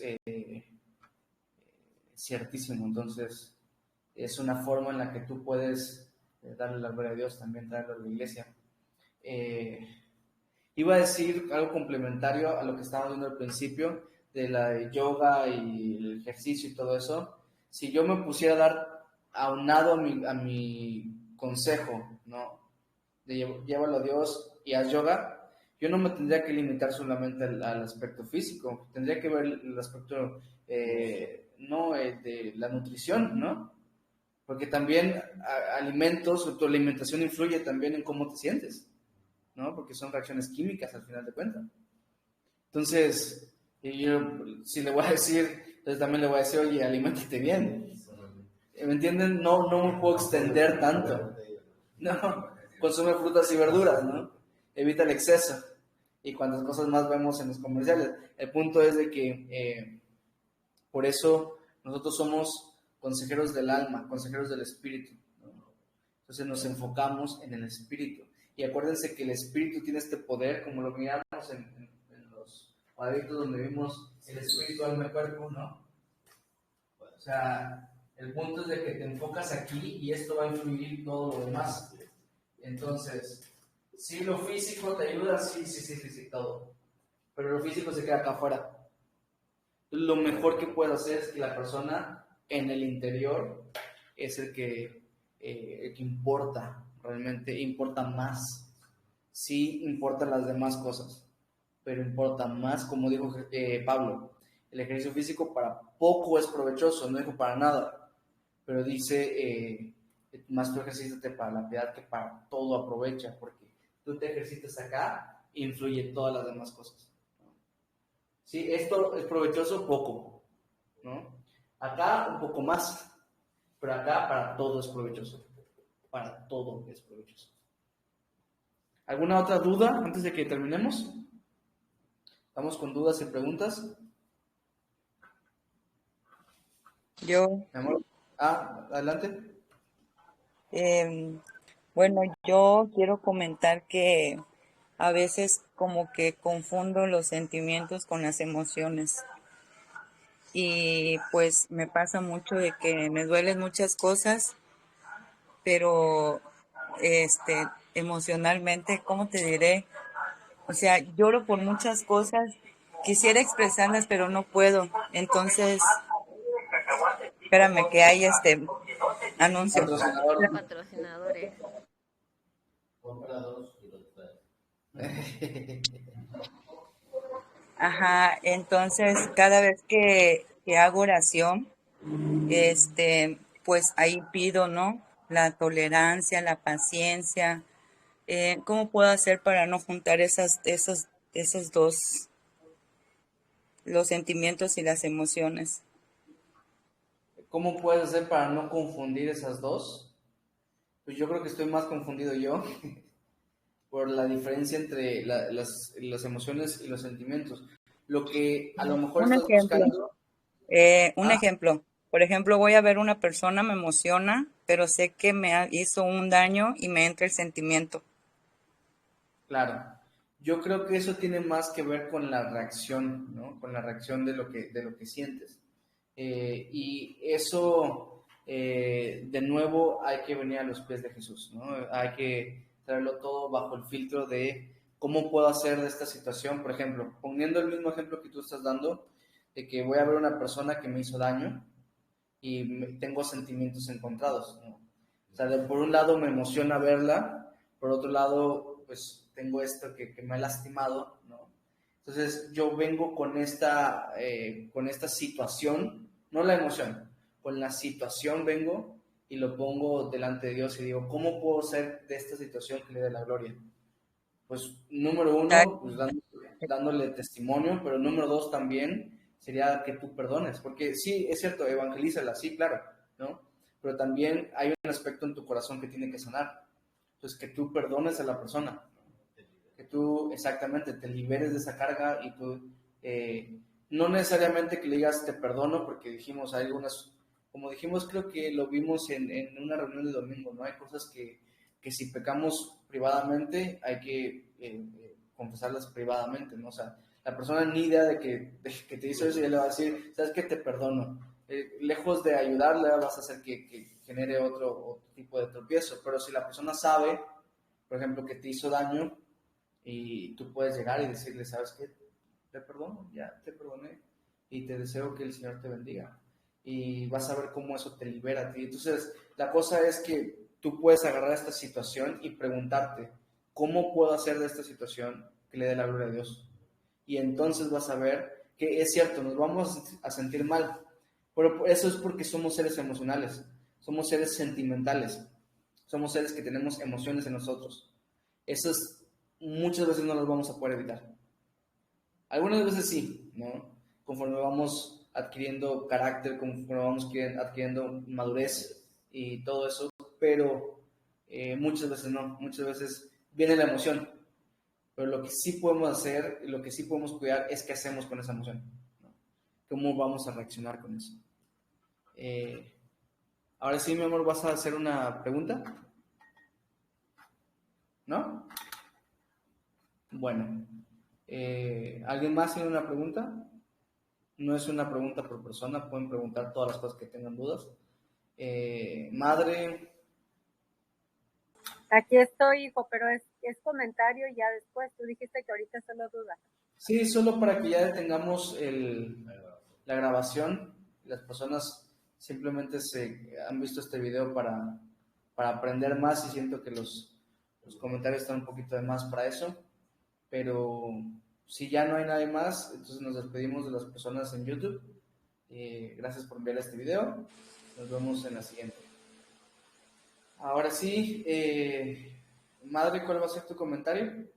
ciertísimo. Entonces, es una forma en la que tú puedes darle la gloria a Dios, también traerlo a la iglesia. Iba a decir algo complementario a lo que estábamos viendo al principio, de la yoga y el ejercicio y todo eso. Si yo me pusiera a dar aunado a mi consejo, ¿no? De llévalo a Dios y haz yoga, yo no me tendría que limitar solamente al aspecto físico, tendría que ver el aspecto de la nutrición, ¿no? Porque también alimentos o tu alimentación influye también en cómo te sientes, ¿no? Porque son reacciones químicas al final de cuentas. Entonces, yo si le voy a decir, entonces también le voy a decir, oye, aliméntate bien. ¿Me entienden? No me puedo extender tanto. No, consume frutas y verduras, ¿no? Evita el exceso. Y cuántas cosas más vemos en los comerciales. El punto es de que por eso nosotros somos consejeros del alma, consejeros del espíritu, ¿no? Entonces nos enfocamos en el espíritu. Y acuérdense que el espíritu tiene este poder, como lo miramos en los cuadritos donde vimos el espíritu, alma y cuerpo, ¿no? O sea, el punto es de que te enfocas aquí y esto va a influir todo lo demás. Entonces, si lo físico te ayuda, sí, todo. Pero lo físico se queda acá afuera. Lo mejor que puedes hacer es que la persona en el interior es el que importa, realmente importa más. Sí importan las demás cosas, pero importa más, como dijo Pablo, el ejercicio físico para poco es provechoso, no dijo para nada, pero dice, más tú ejercítate para la piedad que para todo aprovecha, porque tú te ejercitas acá, influye en todas las demás cosas. Sí, esto es provechoso poco, ¿no? Acá un poco más, pero acá para todo es provechoso, para todo es provechoso. ¿Alguna otra duda antes de que terminemos? ¿Estamos con dudas y preguntas? Yo, Mi amor. Adelante. em, bueno, yo quiero comentar que a veces como que confundo los sentimientos con las emociones y pues me pasa mucho de que me duelen muchas cosas, pero emocionalmente, ¿cómo te diré? O sea, lloro por muchas cosas, quisiera expresarlas, pero no puedo. Entonces, espérame que hay anuncio. Patrocinador. Patrocinadores. Compra dos y los traes. Ajá, entonces cada vez que hago oración, pues ahí pido, ¿no? La tolerancia, la paciencia. ¿Cómo puedo hacer para no juntar esos dos, los sentimientos y las emociones? ¿Cómo puedes hacer para no confundir esas dos? Pues yo creo que estoy más confundido yo por la diferencia entre las emociones y los sentimientos. Lo que a lo mejor Un estás ejemplo, buscando. un Ah, ejemplo. Por ejemplo, voy a ver una persona, me emociona, pero sé que hizo un daño y me entra el sentimiento. claro. Yo creo que eso tiene más que ver con la reacción, ¿no? Con la reacción de lo que sientes. Y eso, de nuevo, hay que venir a los pies de Jesús, ¿no? Hay que traerlo todo bajo el filtro de cómo puedo hacer de esta situación, por ejemplo, poniendo el mismo ejemplo que tú estás dando, de que voy a ver una persona que me hizo daño y tengo sentimientos encontrados, ¿no? O sea, por un lado me emociona verla, por otro lado, pues tengo esto que me ha lastimado, ¿no? Entonces yo vengo con esta situación, no la emoción, con la situación vengo y lo pongo delante de Dios y digo, ¿cómo puedo ser de esta situación que le dé la gloria? Pues número uno, pues dándole testimonio, pero número dos también sería que tú perdones, porque sí, es cierto, evangelízala, sí, claro, ¿no? Pero también hay un aspecto en tu corazón que tiene que sanar. Entonces, que tú perdones a la persona, que tú exactamente te liberes de esa carga y tú, no necesariamente que le digas te perdono, porque dijimos, hay algunas, como dijimos, creo que lo vimos en una reunión de domingo, ¿no? Hay cosas que si pecamos privadamente hay que confesarlas privadamente, ¿no? O sea, la persona ni idea de que te hizo eso y le va a decir, ¿sabes qué? Te perdono. Lejos de ayudarle, vas a hacer que genere otro tipo de tropiezo. Pero si la persona sabe, por ejemplo, que te hizo daño y tú puedes llegar y decirle, ¿sabes qué? Te perdono, ya te perdoné y te deseo que el Señor te bendiga. Y vas a ver cómo eso te libera a ti. Entonces, la cosa es que tú puedes agarrar esta situación y preguntarte, ¿cómo puedo hacer de esta situación que le dé la gloria a Dios? Y entonces vas a ver que es cierto, nos vamos a sentir mal, pero eso es porque somos seres emocionales, somos seres sentimentales, somos seres que tenemos emociones en nosotros. Esas muchas veces no las vamos a poder evitar. Algunas veces sí, ¿no? Conforme vamos adquiriendo carácter, conforme vamos adquiriendo madurez y todo eso, pero muchas veces no, muchas veces viene la emoción, pero lo que sí podemos hacer, lo que sí podemos cuidar es qué hacemos con esa emoción, ¿no? ¿Cómo vamos a reaccionar con eso? Ahora sí, mi amor, ¿vas a hacer una pregunta? ¿No? Bueno, ¿alguien más tiene una pregunta? No es una pregunta por persona, pueden preguntar todas las cosas que tengan dudas. Madre. Aquí estoy, hijo, pero es comentario y ya después. Tú dijiste que ahorita solo duda. Sí, solo para que ya detengamos la grabación, las personas simplemente se han visto este video para aprender más, y siento que los comentarios están un poquito de más para eso. Pero si ya no hay nadie más, entonces nos despedimos de las personas en YouTube. Gracias por enviar este video. Nos vemos en la siguiente. Ahora sí, Madre, ¿cuál va a ser tu comentario?